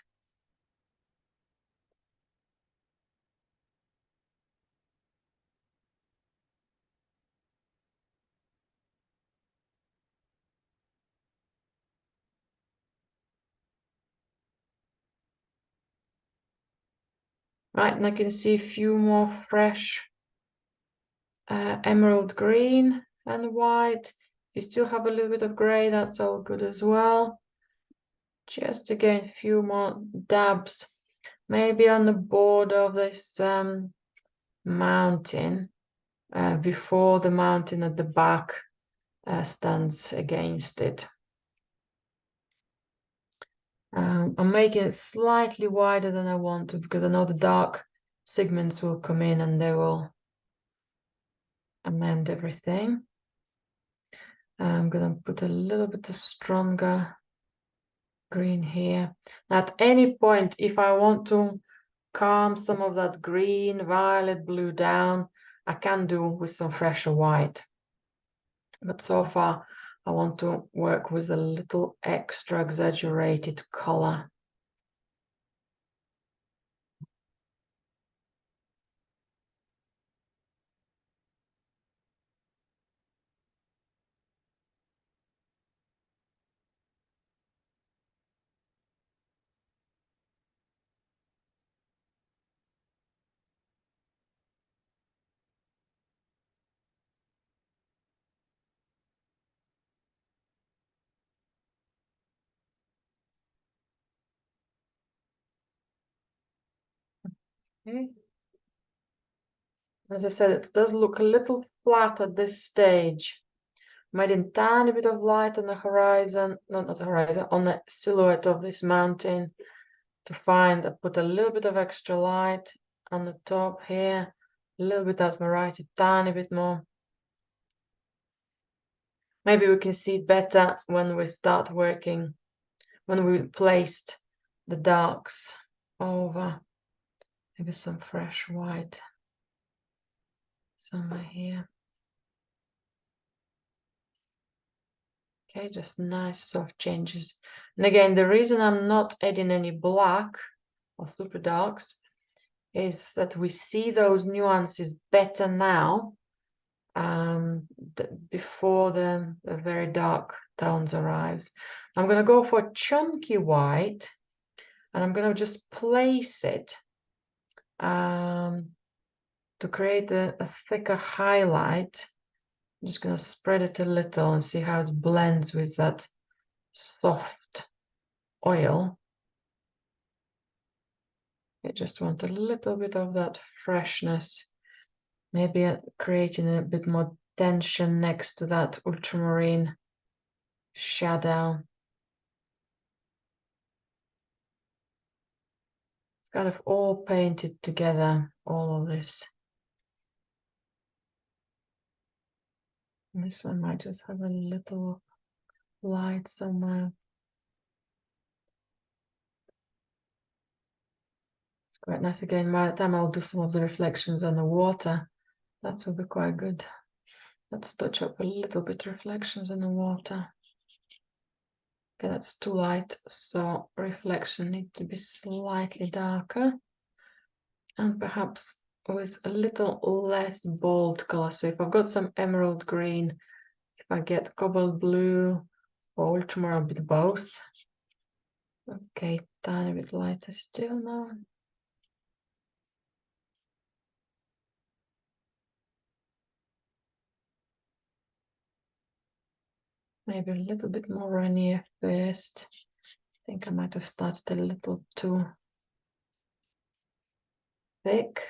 Right, and I can see a few more fresh emerald green and white. You still have a little bit of gray, that's all good as well. Just again, a few more dabs, maybe on the border of this mountain, before the mountain at the back stands against it. I'm making it slightly wider than I want to, because I know the dark segments will come in and they will amend everything. I'm going to put a little bit of stronger green here. At any point, if I want to calm some of that green, violet, blue down, I can do with some fresher white. But so far, I want to work with a little extra exaggerated color. Okay. As I said, it does look a little flat at this stage. Made a tiny bit of light on the horizon, not the horizon, on the silhouette of this mountain to find. I put a little bit of extra light on the top here, a little bit of variety, tiny bit more. Maybe we can see it better when we start working when we placed the darks over. Maybe some fresh white somewhere here. Okay, just nice soft changes. And again, the reason I'm not adding any black or super darks is that we see those nuances better now before the very dark tones arrives. I'm going to go for chunky white, and I'm going to just place it to create a thicker highlight. I'm just going to spread it a little and see how it blends with that soft oil. I just want a little bit of that freshness, maybe creating a bit more tension next to that ultramarine shadow. It's kind of all painted together, all of this. And this one might just have a little light somewhere. It's quite nice. Again, by the time I'll do some of the reflections on the water, that will be quite good. Let's touch up a little bit reflections in the water. Okay, that's too light, so reflection needs to be slightly darker. And perhaps with a little less bold color. So if I've got some emerald green, if I get cobalt blue or ultramarine, a bit both. Okay, tiny bit lighter still now. Maybe a little bit more Rainier first. I think I might have started a little too thick.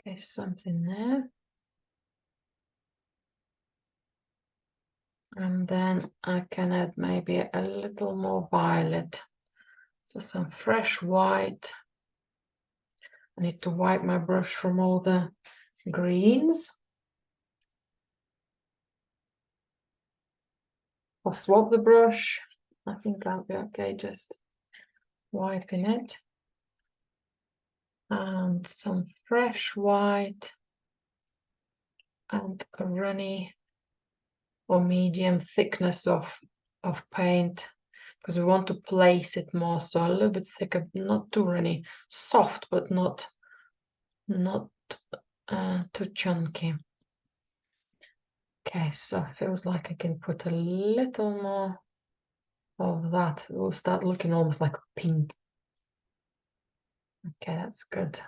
Okay, something there. And then I can add maybe a little more violet. So some fresh white. I need to wipe my brush from all the greens. I'll swap the brush. I think I'll be okay just wiping it. And some fresh white and a runny or medium thickness of paint, because we want to place it more, so a little bit thicker, not too runny, soft but not too chunky. Okay, so it feels like I can put a little more of that. It will start looking almost like pink. Okay, that's good.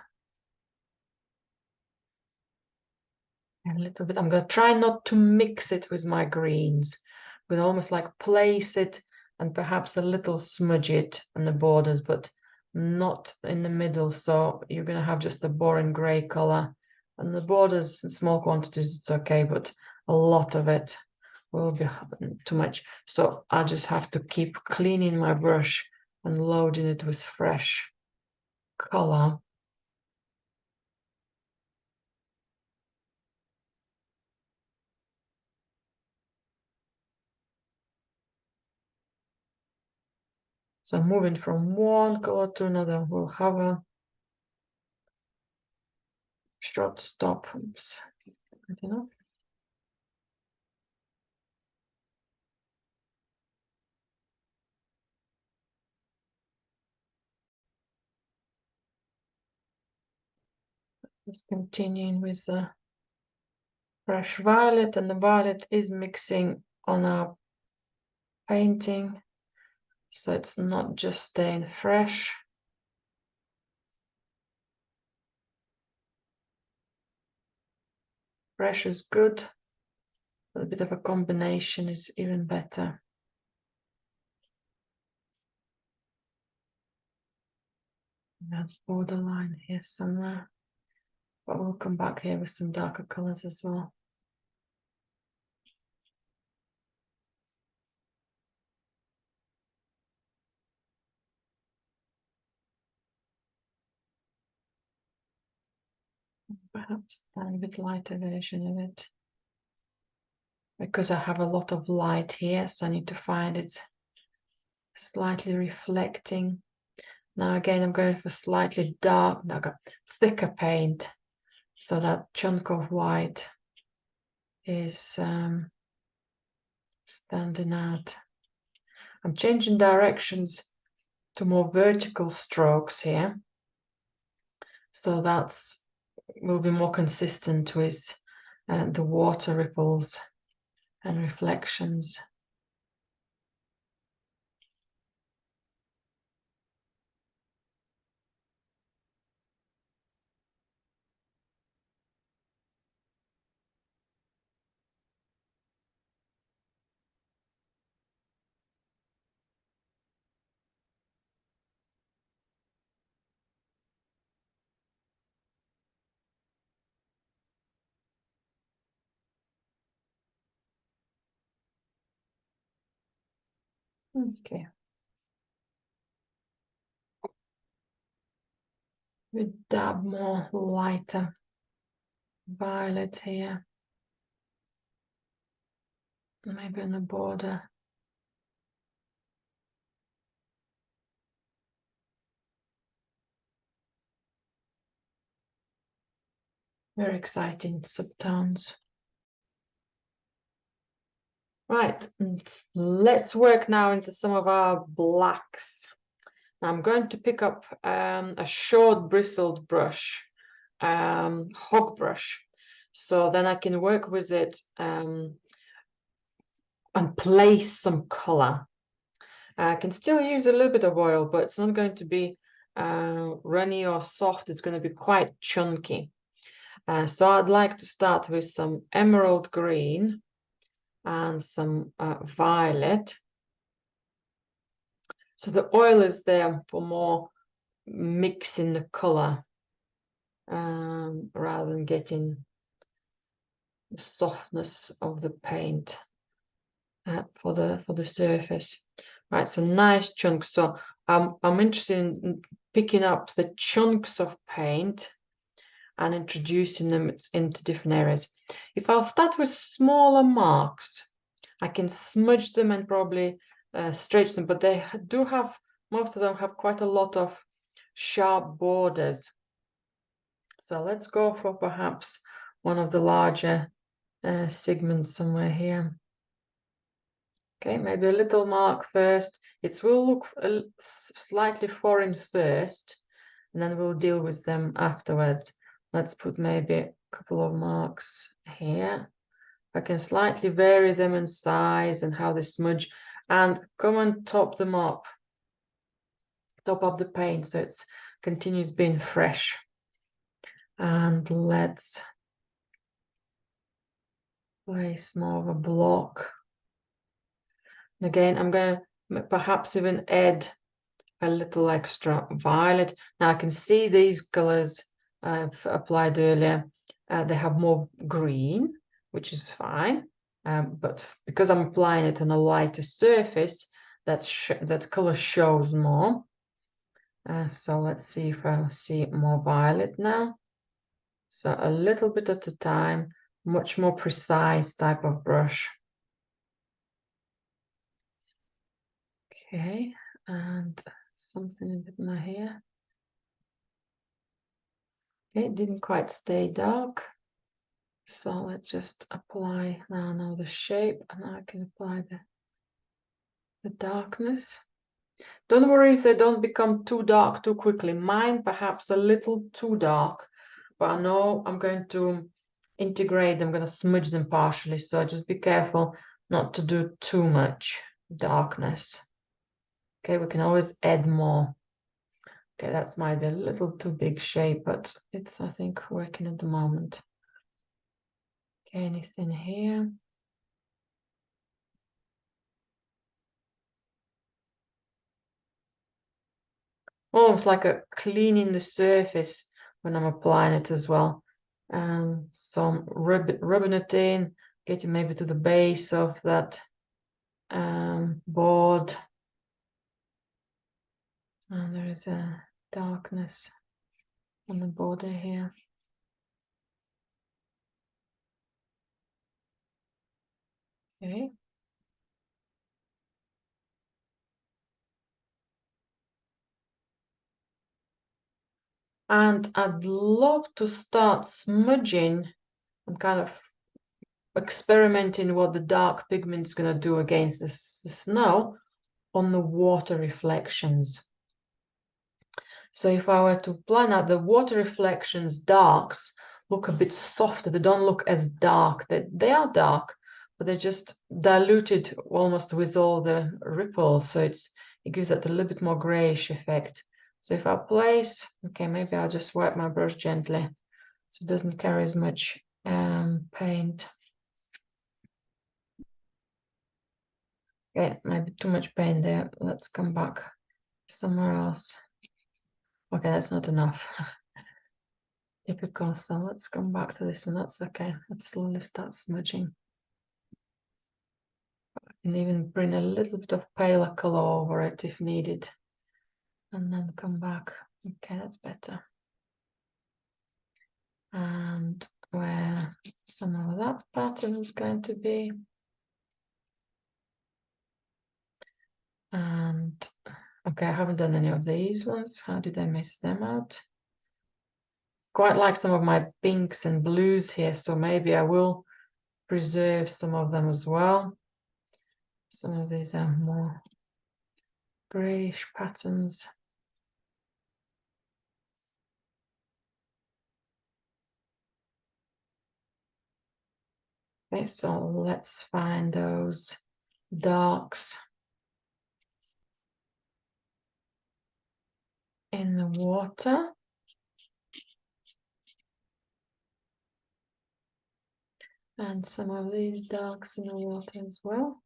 A little bit. I'm going to try not to mix it with my greens. I'm going to almost like place it and perhaps a little smudge it on the borders, but not in the middle. So you're going to have just a boring gray color. And the borders in small quantities, it's okay, but a lot of it will be too much. So I just have to keep cleaning my brush and loading it with fresh color. So moving from one color to another, we'll have a short stop. Oops. Good enough. Just continuing with the fresh violet, and the violet is mixing on our painting, so it's not just staying fresh. Fresh is good, but a bit of a combination is even better. That's borderline here somewhere, but we'll come back here with some darker colors as well. Perhaps a bit lighter version of it. because I have a lot of light here, so I need to find it slightly reflecting. Now again, I'm going for slightly dark, now I've got thicker paint, so that chunk of white is standing out. I'm changing directions to more vertical strokes here, so that's will be more consistent with the water ripples and reflections. Okay. We dab more lighter violet here. Maybe on the border. Very exciting subtones. Right, let's work now into some of our blacks. Now I'm going to pick up a short bristled brush, hog brush, so then I can work with it and place some color. I can still use a little bit of oil, but it's not going to be runny or soft. It's going to be quite chunky. So I'd like to start with some emerald green and some violet. So the oil is there for more mixing the color rather than getting the softness of the paint for the surface. Right, so nice chunks. So I'm interested in picking up the chunks of paint and introducing them into different areas. If I'll start with smaller marks, I can smudge them and probably stretch them, but they do have, most of them have quite a lot of sharp borders. So let's go for perhaps one of the larger segments somewhere here. Okay, maybe a little mark first. It will look slightly foreign first, and then we'll deal with them afterwards. Let's put maybe a couple of marks here. I can slightly vary them in size and how they smudge, and come and top them up. Top up the paint so it continues being fresh. And let's place more of a block. And again, I'm going to perhaps even add a little extra violet. Now I can see these colors I've applied earlier. They have more green, which is fine. But because I'm applying it on a lighter surface, that color shows more. So let's see if I'll see more violet now. So a little bit at a time, much more precise type of brush. Okay, and something a bit more here. Okay, it didn't quite stay dark. So let's just apply now the shape, and now I can apply the darkness. Don't worry if they don't become too dark too quickly. Mine perhaps a little too dark, but I know I'm going to integrate, I'm going to smudge them partially, so just be careful not to do too much darkness. Okay, we can always add more. Okay, that's might be a little too big shape, but it's, I think, working at the moment. Okay, anything here? Almost like a cleaning the surface when I'm applying it as well. So I'm rubbing it in, getting maybe to the base of that board. And there is a darkness on the border here. Okay. And I'd love to start smudging and kind of experimenting what the dark pigment is going to do against the snow on the water reflections. So if I were to plan out the water reflections, darks look a bit softer. They don't look as dark. They are dark, but they're just diluted almost with all the ripples. So it gives it a little bit more grayish effect. So if I place, okay, maybe I'll just wipe my brush gently so it doesn't carry as much paint. Okay, maybe too much paint there. Let's come back somewhere else. Okay, that's not enough. Typical. So let's come back to this one. That's okay. Let's slowly start smudging. And even bring a little bit of paler color over it if needed. And then come back. Okay, that's better. And where some of that pattern is going to be. And okay, I haven't done any of these ones. How did I miss them out? Quite like some of my pinks and blues here, so maybe I will preserve some of them as well. Some of these are more grayish patterns. Okay, so let's find those darks in the water. And some of these darks in the water as well.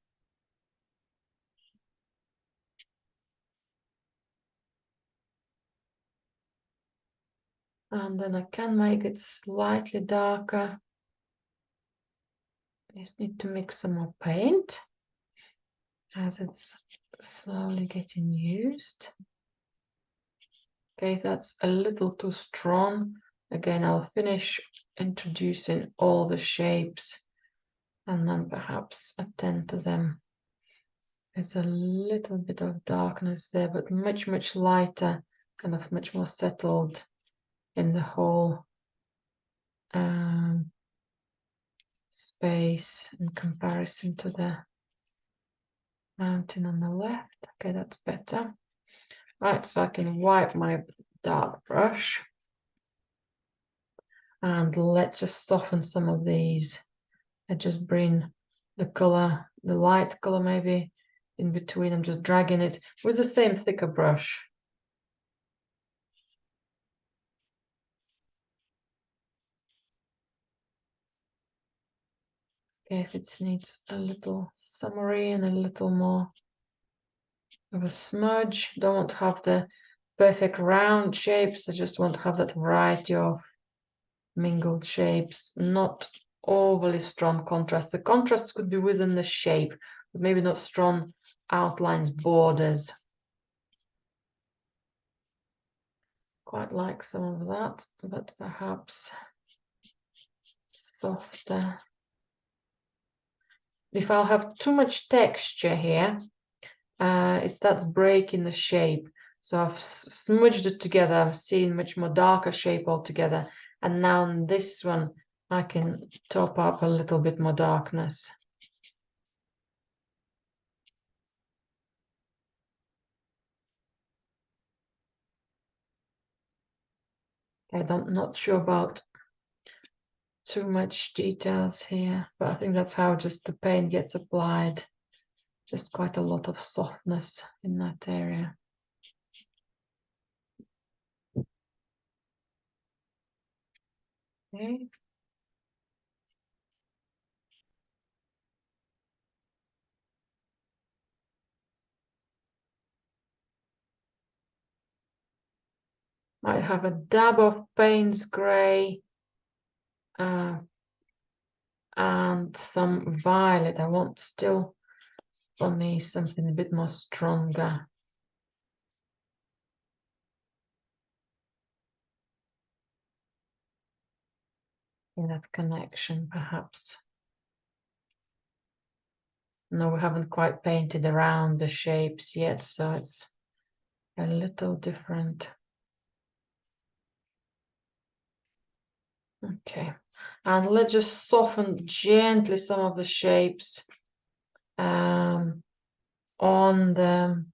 And then I can make it slightly darker. I just need to mix some more paint as it's slowly getting used. Okay, if that's a little too strong, again, I'll finish introducing all the shapes and then perhaps attend to them. There's a little bit of darkness there, but much, much lighter, kind of much more settled in the whole space in comparison to the mountain on the left. Okay, that's better. Right, so I can wipe my dark brush and let's just soften some of these. I just bring the color, the light color maybe in between. I'm just dragging it with the same thicker brush. Okay, if it needs a little summary and a little more of a smudge, don't want to have the perfect round shapes. I just want to have that variety of mingled shapes, not overly strong contrast. The contrast could be within the shape, but maybe not strong outlines, borders. Quite like some of that, but perhaps softer. If I'll have too much texture here, it starts breaking the shape. So I've smudged it together. I'm seeing much more darker shape altogether. And now in this one, I can top up a little bit more darkness. I'm not sure about too much details here, but I think that's how just the paint gets applied. Just quite a lot of softness in that area. Okay. I have a dab of Payne's Grey and some violet. I want still for me something a bit more stronger. In that connection, perhaps. No, we haven't quite painted around the shapes yet, so it's a little different. Okay, and let's just soften gently some of the shapes on the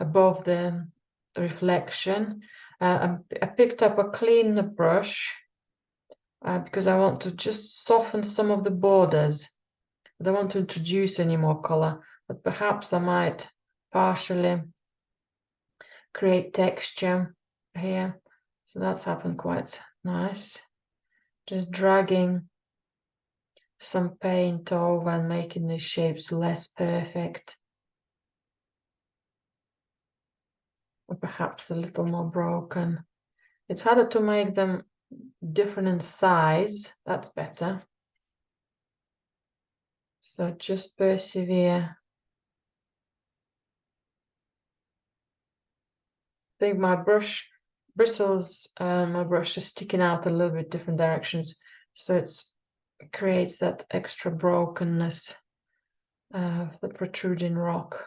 above the reflection. I picked up a clean brush because I want to just soften some of the borders. I don't want to introduce any more color, but perhaps I might partially create texture here. So that's happened quite nice. Just dragging some paint over and making these shapes less perfect. Or perhaps a little more broken. It's harder to make them different in size. That's better. So just persevere. I think my brush bristles, my brush is sticking out a little bit different directions. So it creates that extra brokenness of the protruding rock.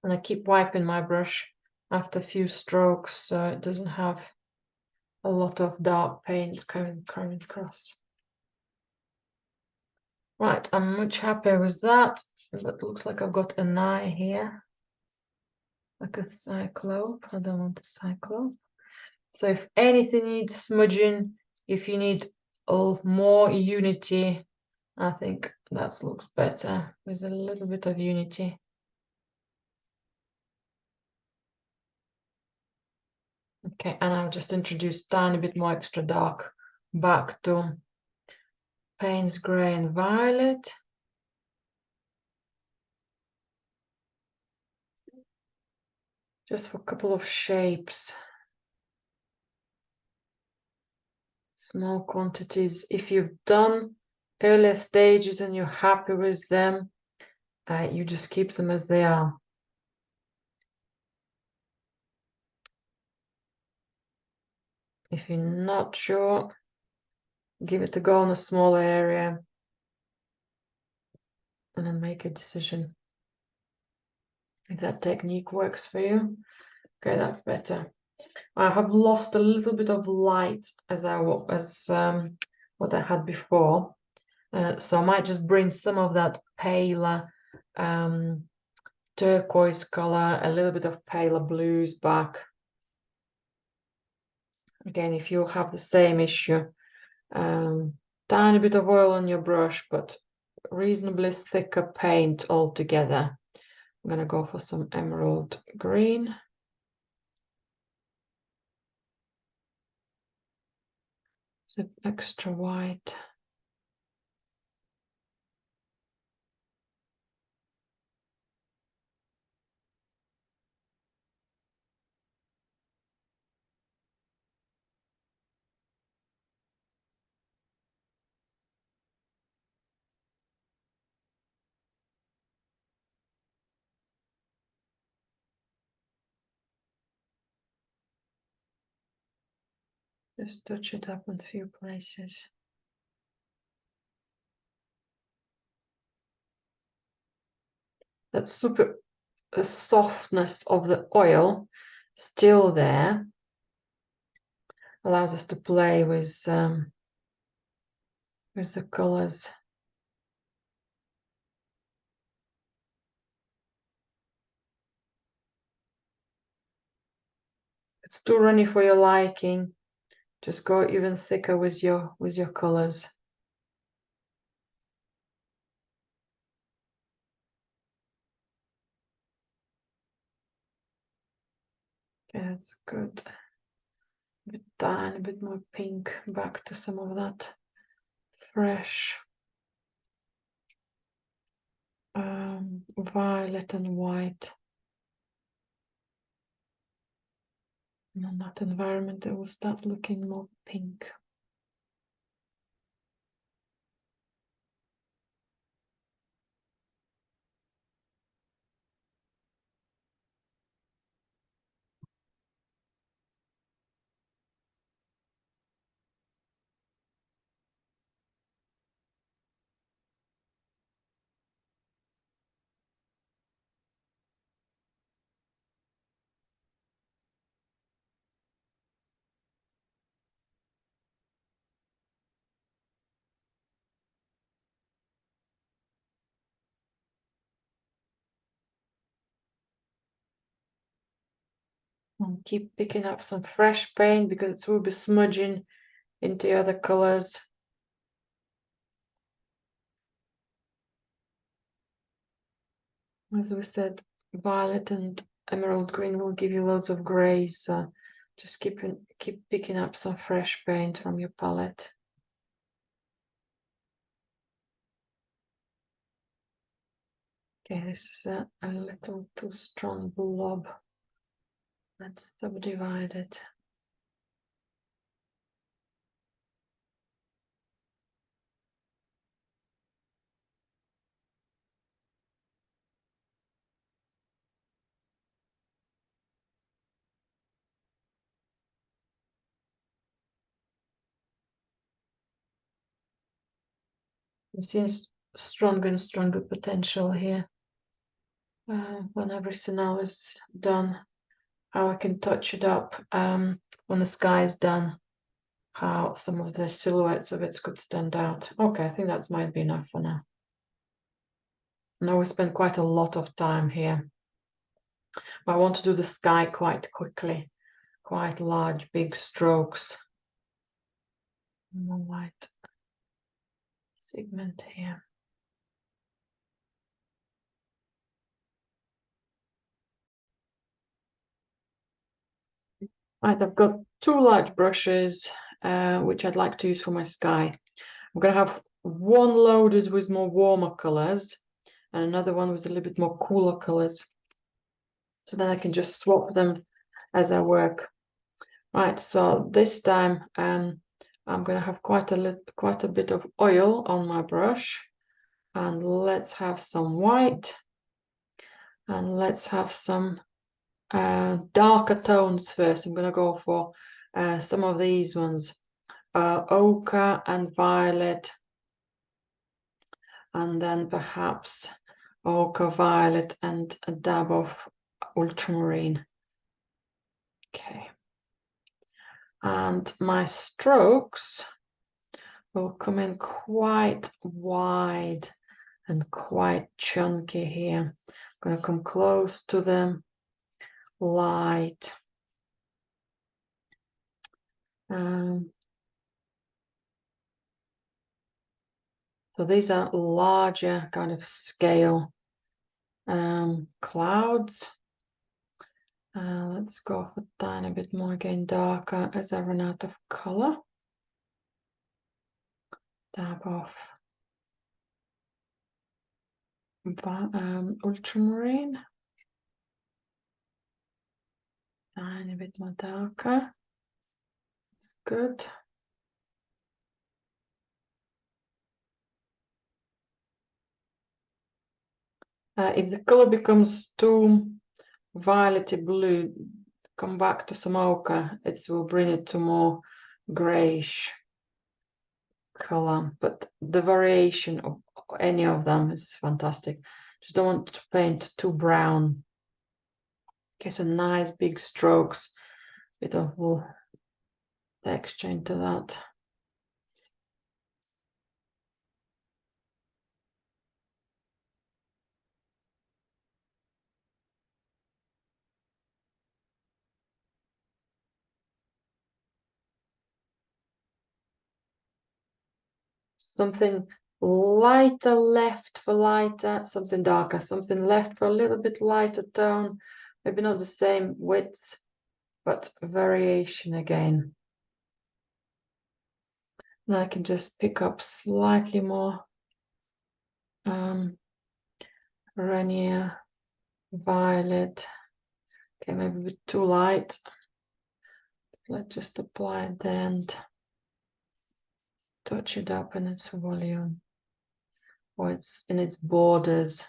And I keep wiping my brush after a few strokes so it doesn't have a lot of dark paints coming across. Right, I'm much happier with that. But looks like I've got an eye here. Like a cyclope. I don't want a cyclope. So if anything needs smudging, if you need more unity, I think that looks better with a little bit of unity. Okay, and I'll just introduce a tiny bit more extra dark back to Payne's Grey and Violet. Just for a couple of shapes. Small quantities. If you've done earlier stages and you're happy with them, you just keep them as they are. If you're not sure, give it a go on a smaller area and then make a decision if that technique works for you. Okay, that's better. I have lost a little bit of light as what I had before, so I might just bring some of that paler turquoise color, a little bit of paler blues back. Again, if you have the same issue, tiny bit of oil on your brush, but reasonably thicker paint altogether. I'm gonna go for some emerald green. Some extra white. Just touch it up in a few places. That super softness of the oil still there allows us to play with the colors. It's too runny for your liking. Just go even thicker with your colors. Okay, that's good. A tiny bit more pink back to some of that fresh violet and white. And on that environment, it will start looking more pink. And keep picking up some fresh paint because it will be smudging into other colors. As we said, violet and emerald green will give you loads of grays, so just keep picking up some fresh paint from your palette. Okay, this is a little too strong blob. Let's subdivide it. You see stronger and stronger potential here. When everything else is done, how I can touch it up when the sky is done, how some of the silhouettes of it could stand out. Okay, I think that might be enough for now. Now we spent quite a lot of time here. I want to do the sky quite quickly, quite large, big strokes. More white segment here. Right, I've got two large brushes, which I'd like to use for my sky. I'm going to have one loaded with more warmer colors and another one with a little bit more cooler colors. So then I can just swap them as I work. Right, so this time I'm going to have quite a bit of oil on my brush. And let's have some white. And let's have some darker tones first. I'm going to go for some of these ones. Ochre and violet. And then perhaps ochre, violet, and a dab of ultramarine. Okay. And my strokes will come in quite wide and quite chunky here. I'm going to come close to them, light. So these are larger kind of scale clouds. Let's go for a tiny bit more again, darker as I run out of color. Dab of ultramarine. Tiny bit more darker. That's good. If the color becomes too violety blue, come back to some ochre. It will bring it to more grayish color, but the variation of any of them is fantastic. Just don't want to paint too brown. Okay, so nice big strokes, bit of texture into that. Something lighter left for lighter, something darker, something left for a little bit lighter tone, maybe not the same width, but variation again. Now I can just pick up slightly more Ranier, violet. Okay, maybe a bit too light. Let's just apply it and touch it up in its volume, or it's in its borders.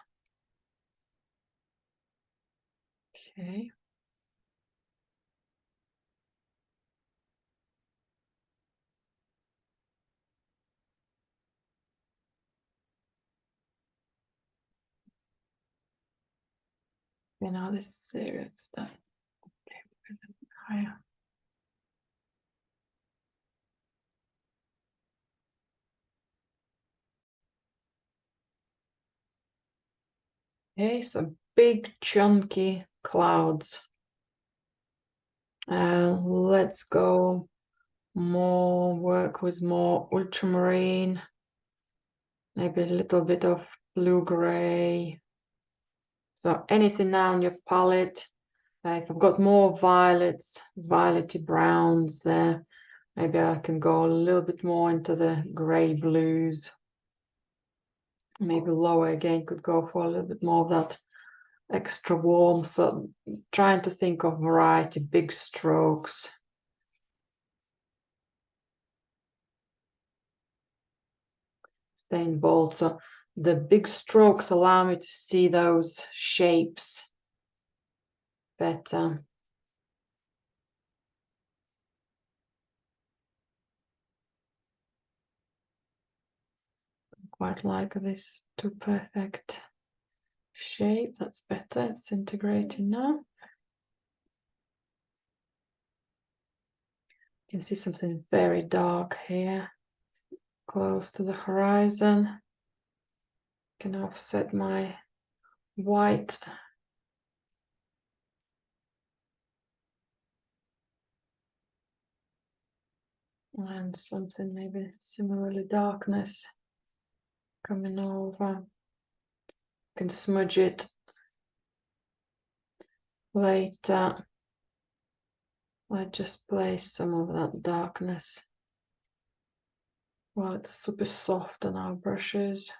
Okay. Okay, now this is area stuff. Okay, a bit higher. Okay, so big chunky clouds. Let's go work with more ultramarine, maybe a little bit of blue-gray. So anything now on your palette. If I've got more violets, violety browns there, maybe I can go a little bit more into the gray blues. Maybe lower again, could go for a little bit more of that extra warm. So trying to think of variety, big strokes. Staying bold. So the big strokes allow me to see those shapes better. Quite like this too perfect shape. That's better. It's integrating now. You can see something very dark here, close to the horizon. Can offset my white. And something maybe similarly darkness coming over. Can smudge it later. I just place some of that darkness while it's super soft on our brushes.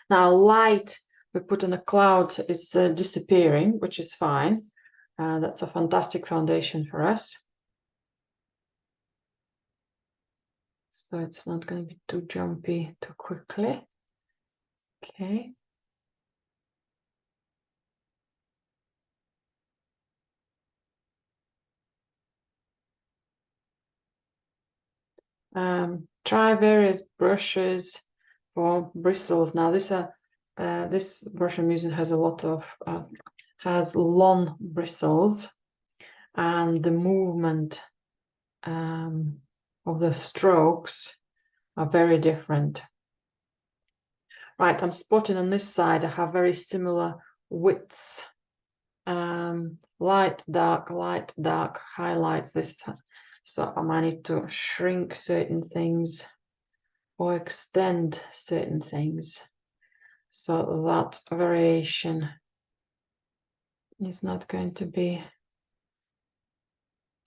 Now light we put on a cloud is disappearing, which is fine. That's a fantastic foundation for us. So it's not going to be too jumpy too quickly. Okay. Try various brushes for bristles. Now this brush I'm using has a lot of has long bristles, and the movement of the strokes are very different. Right, I'm spotting on this side I have very similar widths. Light, dark, highlights this. So I might need to shrink certain things or extend certain things so that variation is not going to be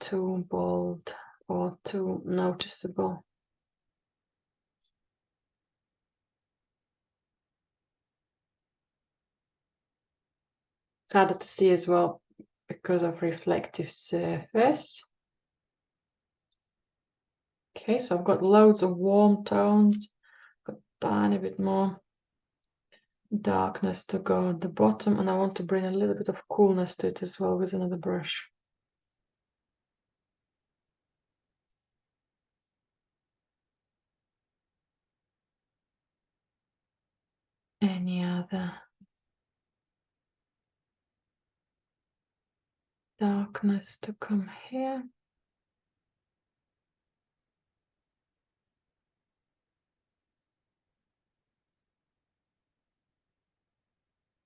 too bold or too noticeable. It's harder to see as well because of reflective surface. Okay, so I've got loads of warm tones, got a tiny bit more darkness to go at the bottom, and I want to bring a little bit of coolness to it as well with another brush. Any other darkness to come here?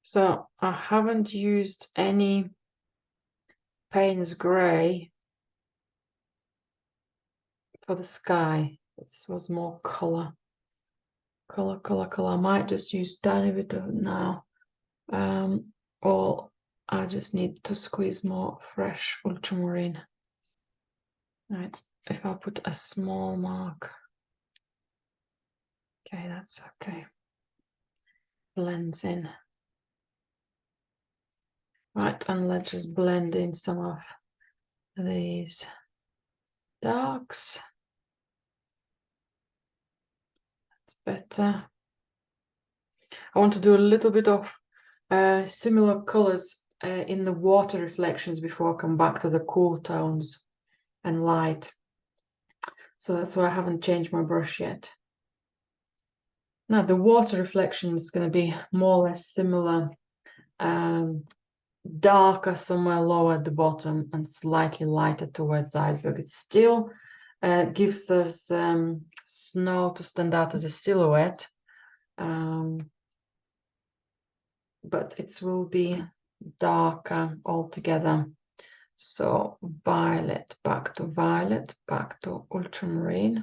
So I haven't used any Payne's Grey for the sky. This was more color. I might just use a tiny bit of it now. Or I just need to squeeze more fresh ultramarine. Right, if I put a small mark. Okay, that's okay. Blends in. Right, and let's just blend in some of these darks. That's better. I want to do a little bit of similar colors in the water reflections before I come back to the cool tones and light. So that's why I haven't changed my brush yet. Now the water reflection is going to be more or less similar, darker somewhere lower at the bottom and slightly lighter towards the iceberg. It still gives us snow to stand out as a silhouette, but it will be darker altogether. So violet, back to ultramarine.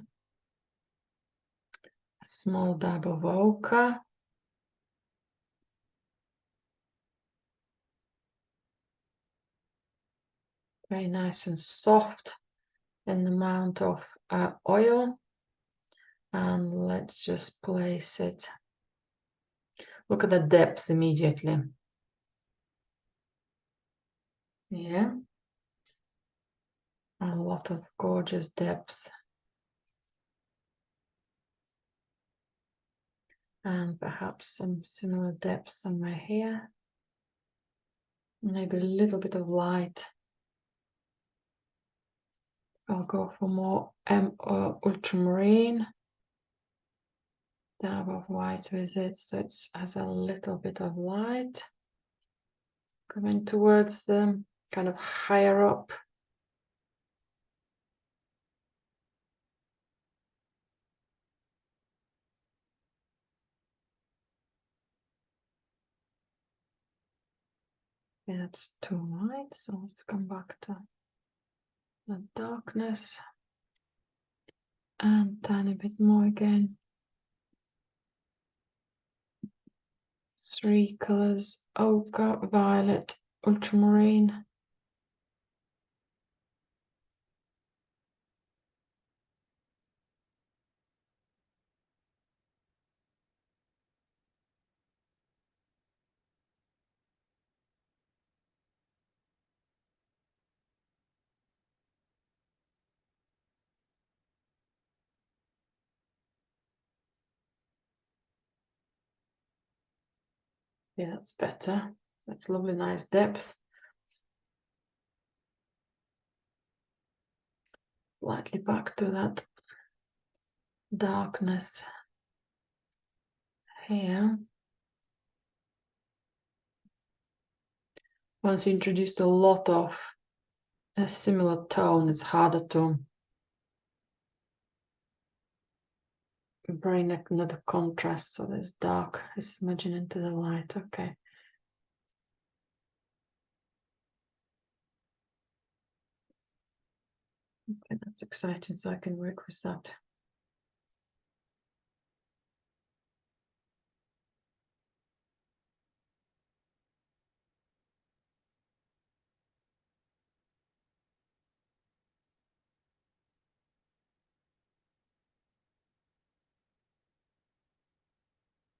A small dab of ochre. Very nice and soft in the amount of oil. And let's just place it. Look at the depth immediately. Yeah. A lot of gorgeous depth. And perhaps some similar depth somewhere here. Maybe a little bit of light. I'll go for more ultramarine. Dab of white with it, so it has a little bit of light coming towards them, kind of higher up. Yeah, it's too light, so let's come back to the darkness and tiny bit more again. 3 colors: ochre, violet, ultramarine. Yeah, that's better. That's lovely, nice depth. Slightly back to that darkness here. Once you introduced a lot of a similar tone, it's harder to bring another contrast. So there's dark is smudging into the light. Okay. Okay, that's exciting. So I can work with that.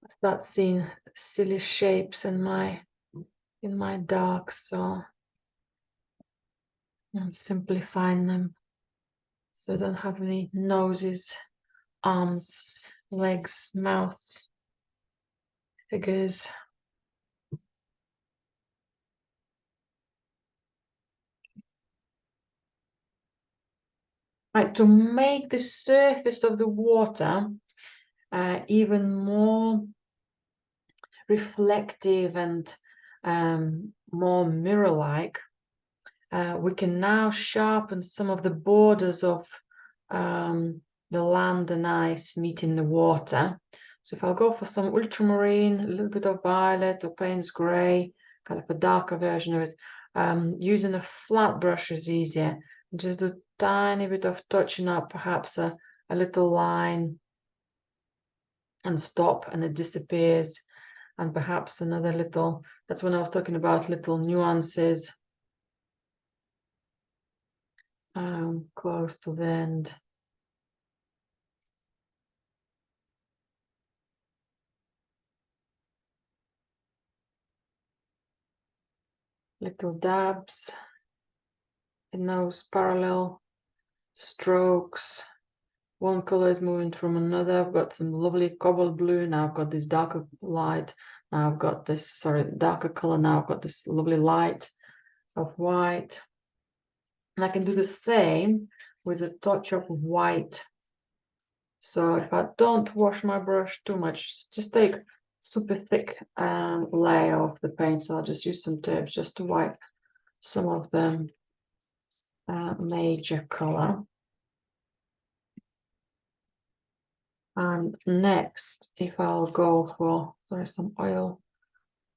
Start seeing silly shapes in my dark, so I'm simplifying them so I don't have any noses, arms, legs, mouths, figures. Right, to make the surface of the water even more reflective and more mirror-like, we can now sharpen some of the borders of the land and ice meeting the water. So if I'll go for some ultramarine, a little bit of violet or Payne's grey, kind of a darker version of it, using a flat brush is easier. Just a tiny bit of touching up, perhaps a little line, and stop, and it disappears. And perhaps another little, that's when I was talking about little nuances close to the end. Little dabs in those parallel strokes. One color is moving from another. I've got some lovely cobalt blue. Now I've got this darker light. Now I've got this, sorry, darker color. Now I've got this lovely light of white. And I can do the same with a touch of white. So if I don't wash my brush too much, just take super thick layer of the paint. So I'll just use some tabs just to wipe some of them major color. And next, if I'll go for, sorry, some oil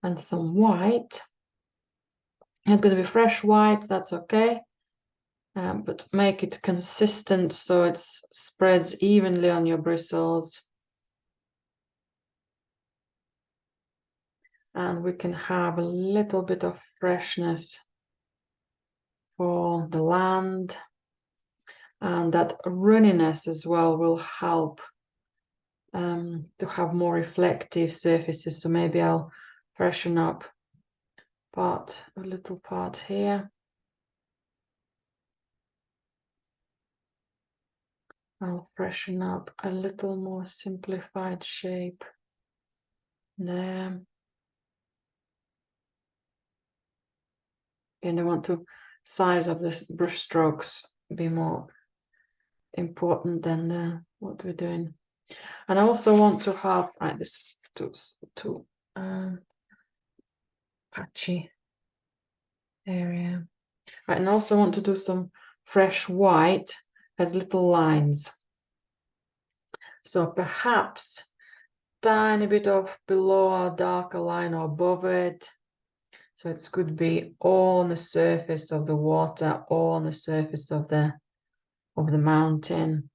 and some white, It's going to be fresh white, that's okay. But make it consistent so it spreads evenly on your bristles. And we can have a little bit of freshness for the land. And that runniness as well will help to have more reflective surfaces. So maybe I'll freshen up a little part here. I'll freshen up a little more simplified shape there. And I want to size of the brush strokes be more important than what we're doing. And I also want to have, right, this is too patchy area. Right, and I also want to do some fresh white as little lines. So perhaps tiny bit of below a darker line or above it. So it could be on the surface of the water or on the surface of the mountain,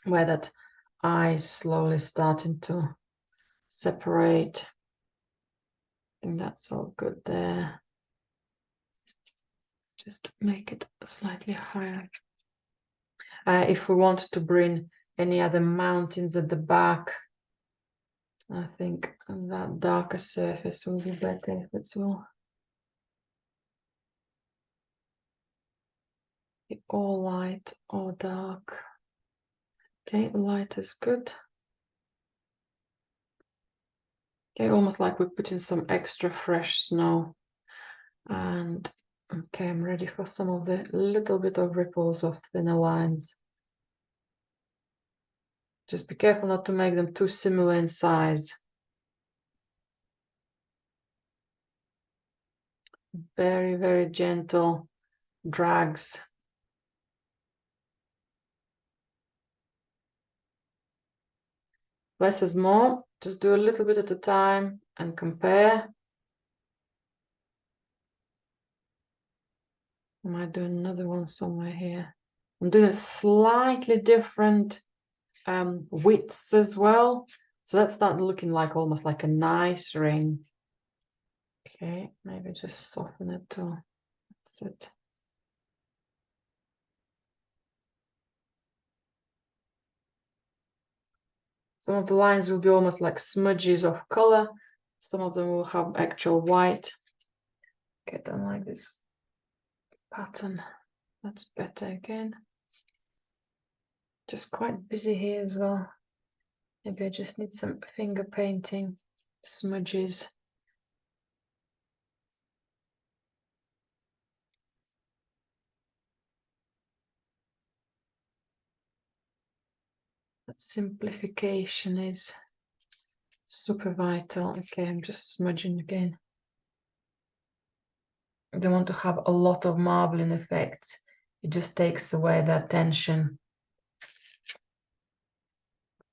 where that ice slowly starting to separate. I think that's all good there. Just make it slightly higher. If we want to bring any other mountains at the back, I think that darker surface will be better if it's all light or dark. Okay, light is good. Okay, almost like we put in some extra fresh snow. And okay, I'm ready for some of the little bit of ripples of thinner lines. Just be careful not to make them too similar in size. Very, very gentle drags. Less is more. Just do a little bit at a time and compare. I might do another one somewhere here. I'm doing a slightly different widths as well. So that started looking like almost like a nice ring. Okay, maybe just soften it too. That's it. Some of the lines will be almost like smudges of color. Some of them will have actual white. Okay, don't like this pattern. That's better again. Just quite busy here as well. Maybe I just need some finger painting smudges. That simplification is super vital. Okay, I'm just smudging again. I don't want to have a lot of marbling effects. It just takes away that tension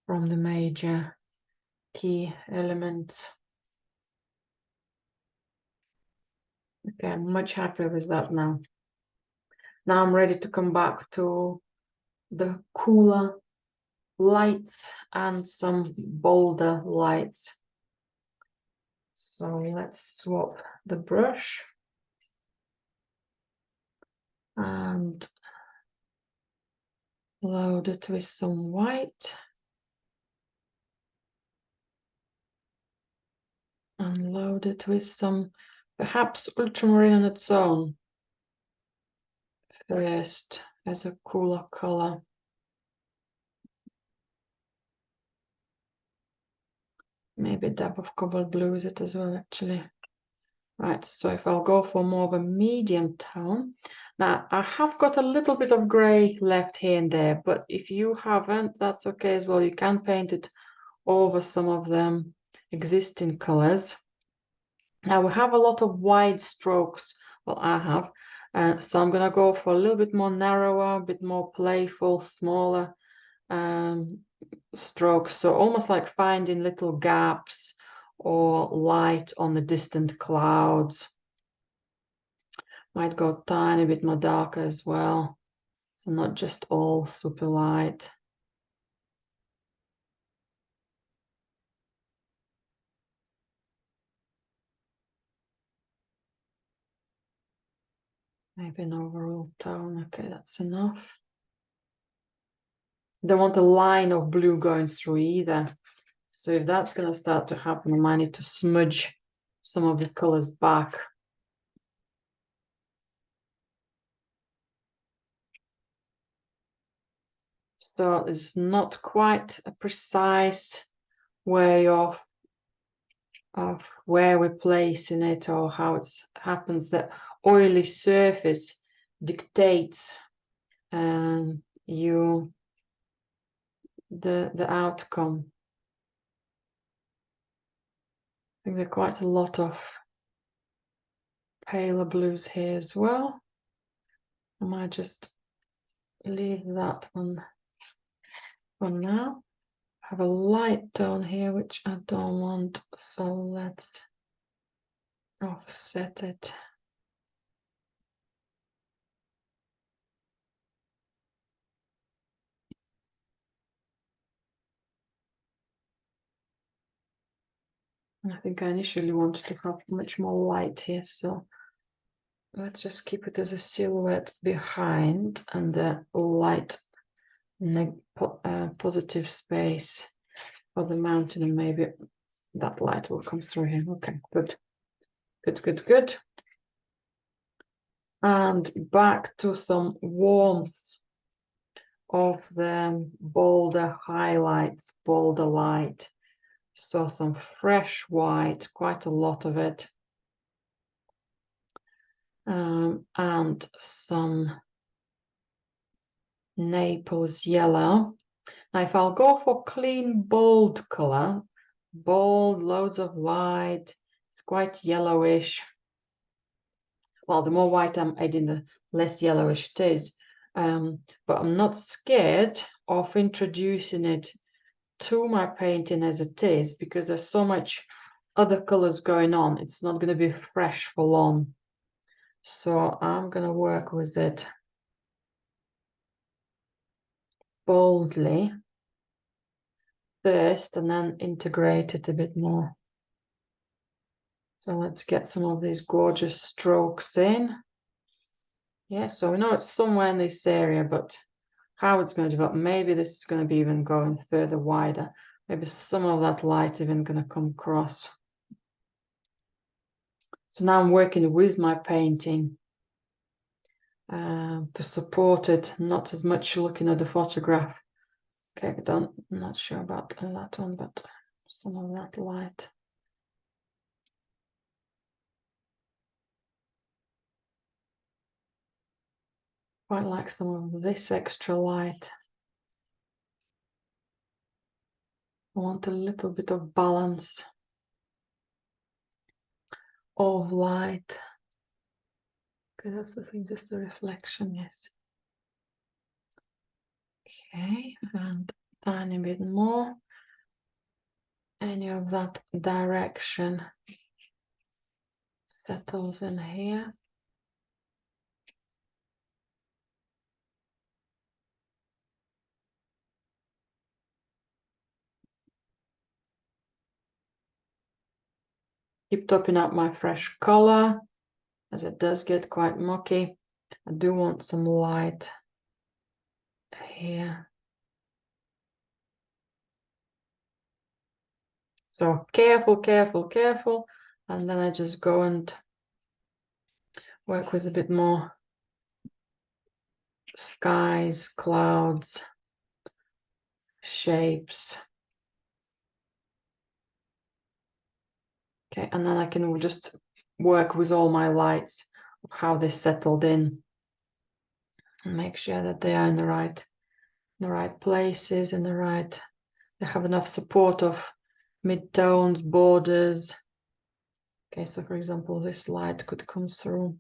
from the major key elements. Okay, I'm much happier with that now. Now I'm ready to come back to the cooler lights and some bolder lights. So let's swap the brush and load it with some white. And load it with some perhaps ultramarine on its own first as a cooler color. Maybe a dab of cobalt blue is it as well, actually. Right, so if I'll go for more of a medium tone. Now, I have got a little bit of gray left here and there, but if you haven't, that's okay as well. You can paint it over some of them existing colors. Now, we have a lot of wide strokes. Well, I have. So I'm going to go for a little bit more narrower, a bit more playful, smaller strokes. So almost like finding little gaps or light on the distant clouds. Might go a tiny bit more darker as well. So not just all super light. Maybe an overall tone. Okay, that's enough. Don't want a line of blue going through either. So if that's going to start to happen, I might need to smudge some of the colors back. So it's not quite a precise way of where we're placing it or how it happens. The oily surface dictates the outcome. I think there are quite a lot of paler blues here as well. I might just leave that one for now. I have a light tone here which I don't want, so let's offset it. I think I initially wanted to have much more light here, so let's just keep it as a silhouette behind and the light positive space for the mountain, and maybe that light will come through here. Okay, good. Good. And back to some warmth of the bolder highlights, bolder light. So some fresh white, quite a lot of it. And some Naples yellow. Now if I'll go for clean bold color, bold, loads of light, it's quite yellowish. Well, the more white I'm adding, the less yellowish it is. But I'm not scared of introducing it to my painting as it is, because there's so much other colors going on. It's not going to be fresh for long. So I'm going to work with it boldly first and then integrate it a bit more. So let's get some of these gorgeous strokes in. Yeah, so we know it's somewhere in this area, but how it's going to develop, maybe this is going to be even going further wider. Maybe some of that light even going to come across. So now I'm working with my painting to support it, not as much looking at the photograph. Okay, I'm not sure about that one, but some of that light. Quite like some of this extra light. I want a little bit of balance of light. Okay, that's the thing, just the reflection, yes. Okay, and tiny bit more. Any of that direction settles in here. Keep topping up my fresh color, as it does get quite mucky. I do want some light here. So careful, and then I just go and work with a bit more skies, clouds, shapes. Okay, and then I can just work with all my lights, how they settled in, and make sure that they are in the right places, they have enough support of mid-tones, borders. Okay, so for example, this light could come through.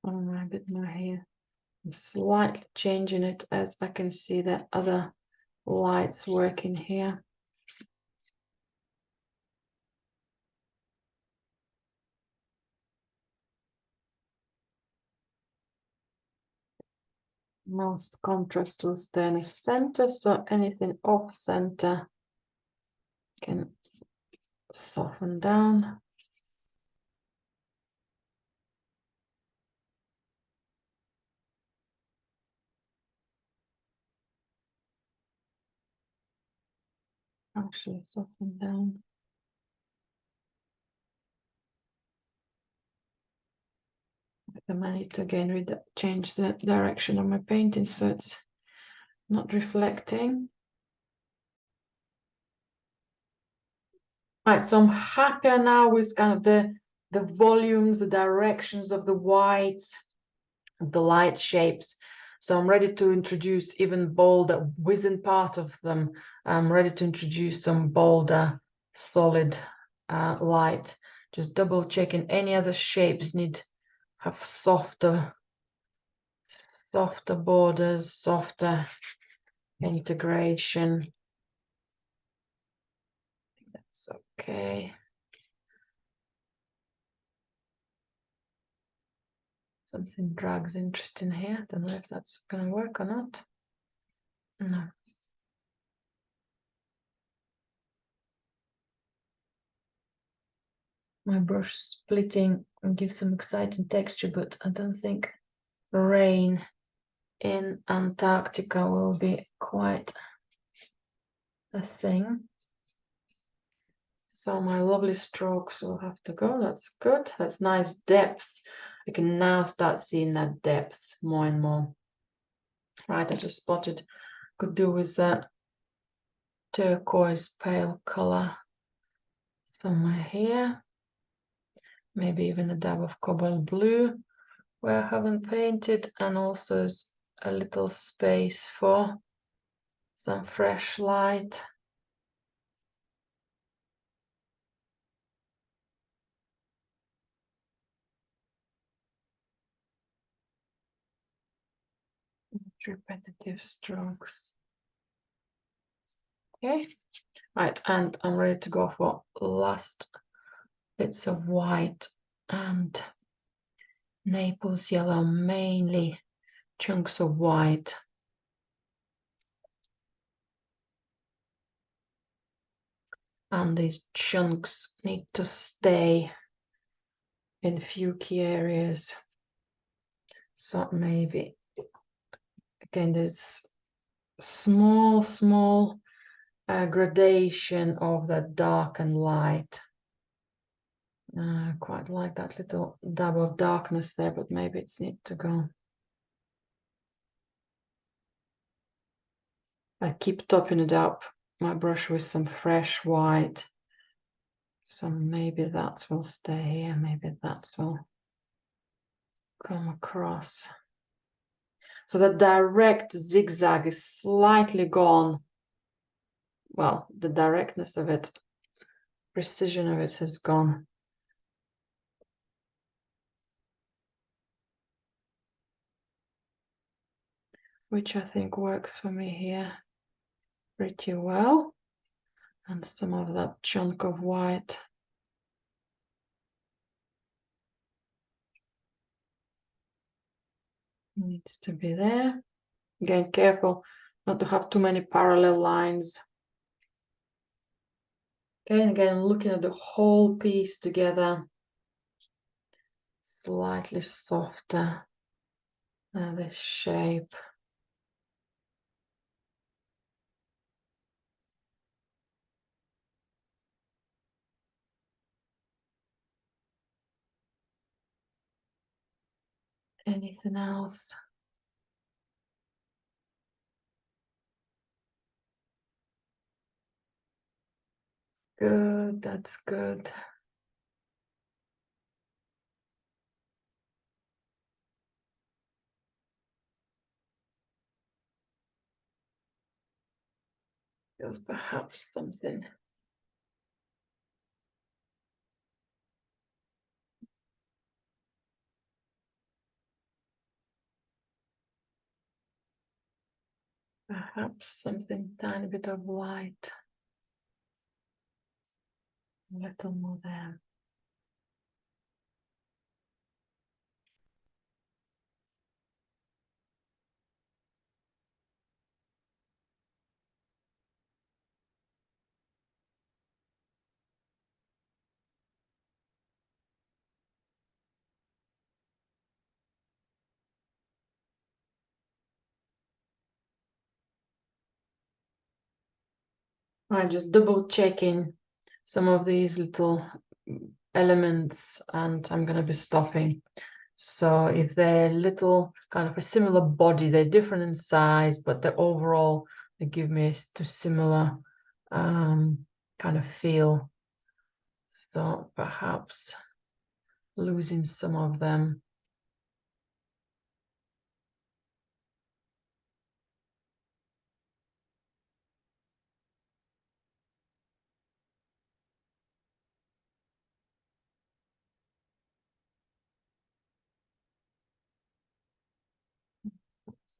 A bit more here. I'm slightly changing it as I can see the other lights working here. Most contrast will stay in the center, so anything off center can soften down. Actually soften down. I need to again change the direction of my painting so it's not reflecting. Right, so I'm happier now with kind of the volumes, the directions of the whites, the light shapes. So I'm ready to introduce even bolder within part of them. I'm ready to introduce some bolder, solid light. Just double checking any other shapes need have softer borders, softer integration. That's okay. Something drags interest in here. Don't know if that's gonna work or not. No. My brush splitting gives some exciting texture, but I don't think rain in Antarctica will be quite a thing. So my lovely strokes will have to go. That's good. That's nice depth. I can now start seeing that depth more and more. Right, I just spotted could do with that turquoise pale color somewhere here. Maybe even a dab of cobalt blue where I haven't painted, and also a little space for some fresh light. Repetitive strokes. Okay, right, and I'm ready to go for last bits of white and Naples yellow, mainly chunks of white. And these chunks need to stay in a few key areas. So maybe, again, there's small gradation of that dark and light. Quite like that little dab of darkness there, but maybe it's need to go. I keep topping it up, my brush with some fresh white. So maybe that will stay here, maybe that will come across. So the direct zigzag is slightly gone. Well, the directness of it, precision of it has gone. Which I think works for me here pretty well. And some of that chunk of white needs to be there. Again, careful not to have too many parallel lines. Okay, and again, looking at the whole piece together, slightly softer, the shape. Anything else? Good, that's good. There's perhaps something. perhaps something tiny bit of light. A little more there. I'm just double checking some of these little elements, and I'm going to be stopping. So if they're little, kind of a similar body, they're different in size, but the overall, they give me a similar kind of feel. So perhaps losing some of them.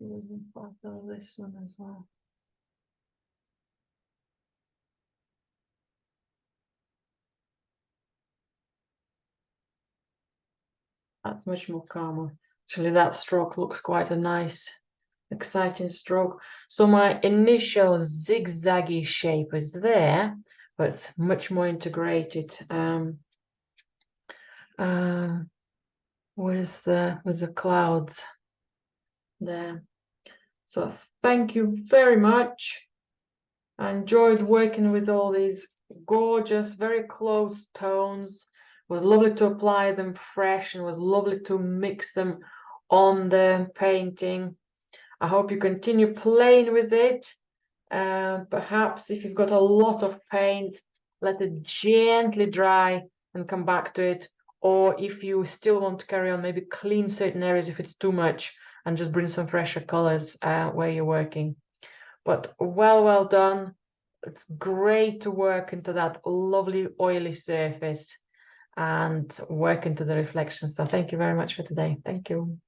Losing part of this one as well. That's much more calmer. Actually, that stroke looks quite a nice, exciting stroke. So my initial zigzaggy shape is there, but much more integrated with the clouds there. So thank you very much. I enjoyed working with all these gorgeous, very close tones. It was lovely to apply them fresh, and it was lovely to mix them on the painting. I hope you continue playing with it. Perhaps if you've got a lot of paint, let it gently dry and come back to it. Or if you still want to carry on, maybe clean certain areas if it's too much, and just bring some fresher colors where you're working. But well done. It's great to work into that lovely oily surface and work into the reflection. So thank you very much for today. Thank you.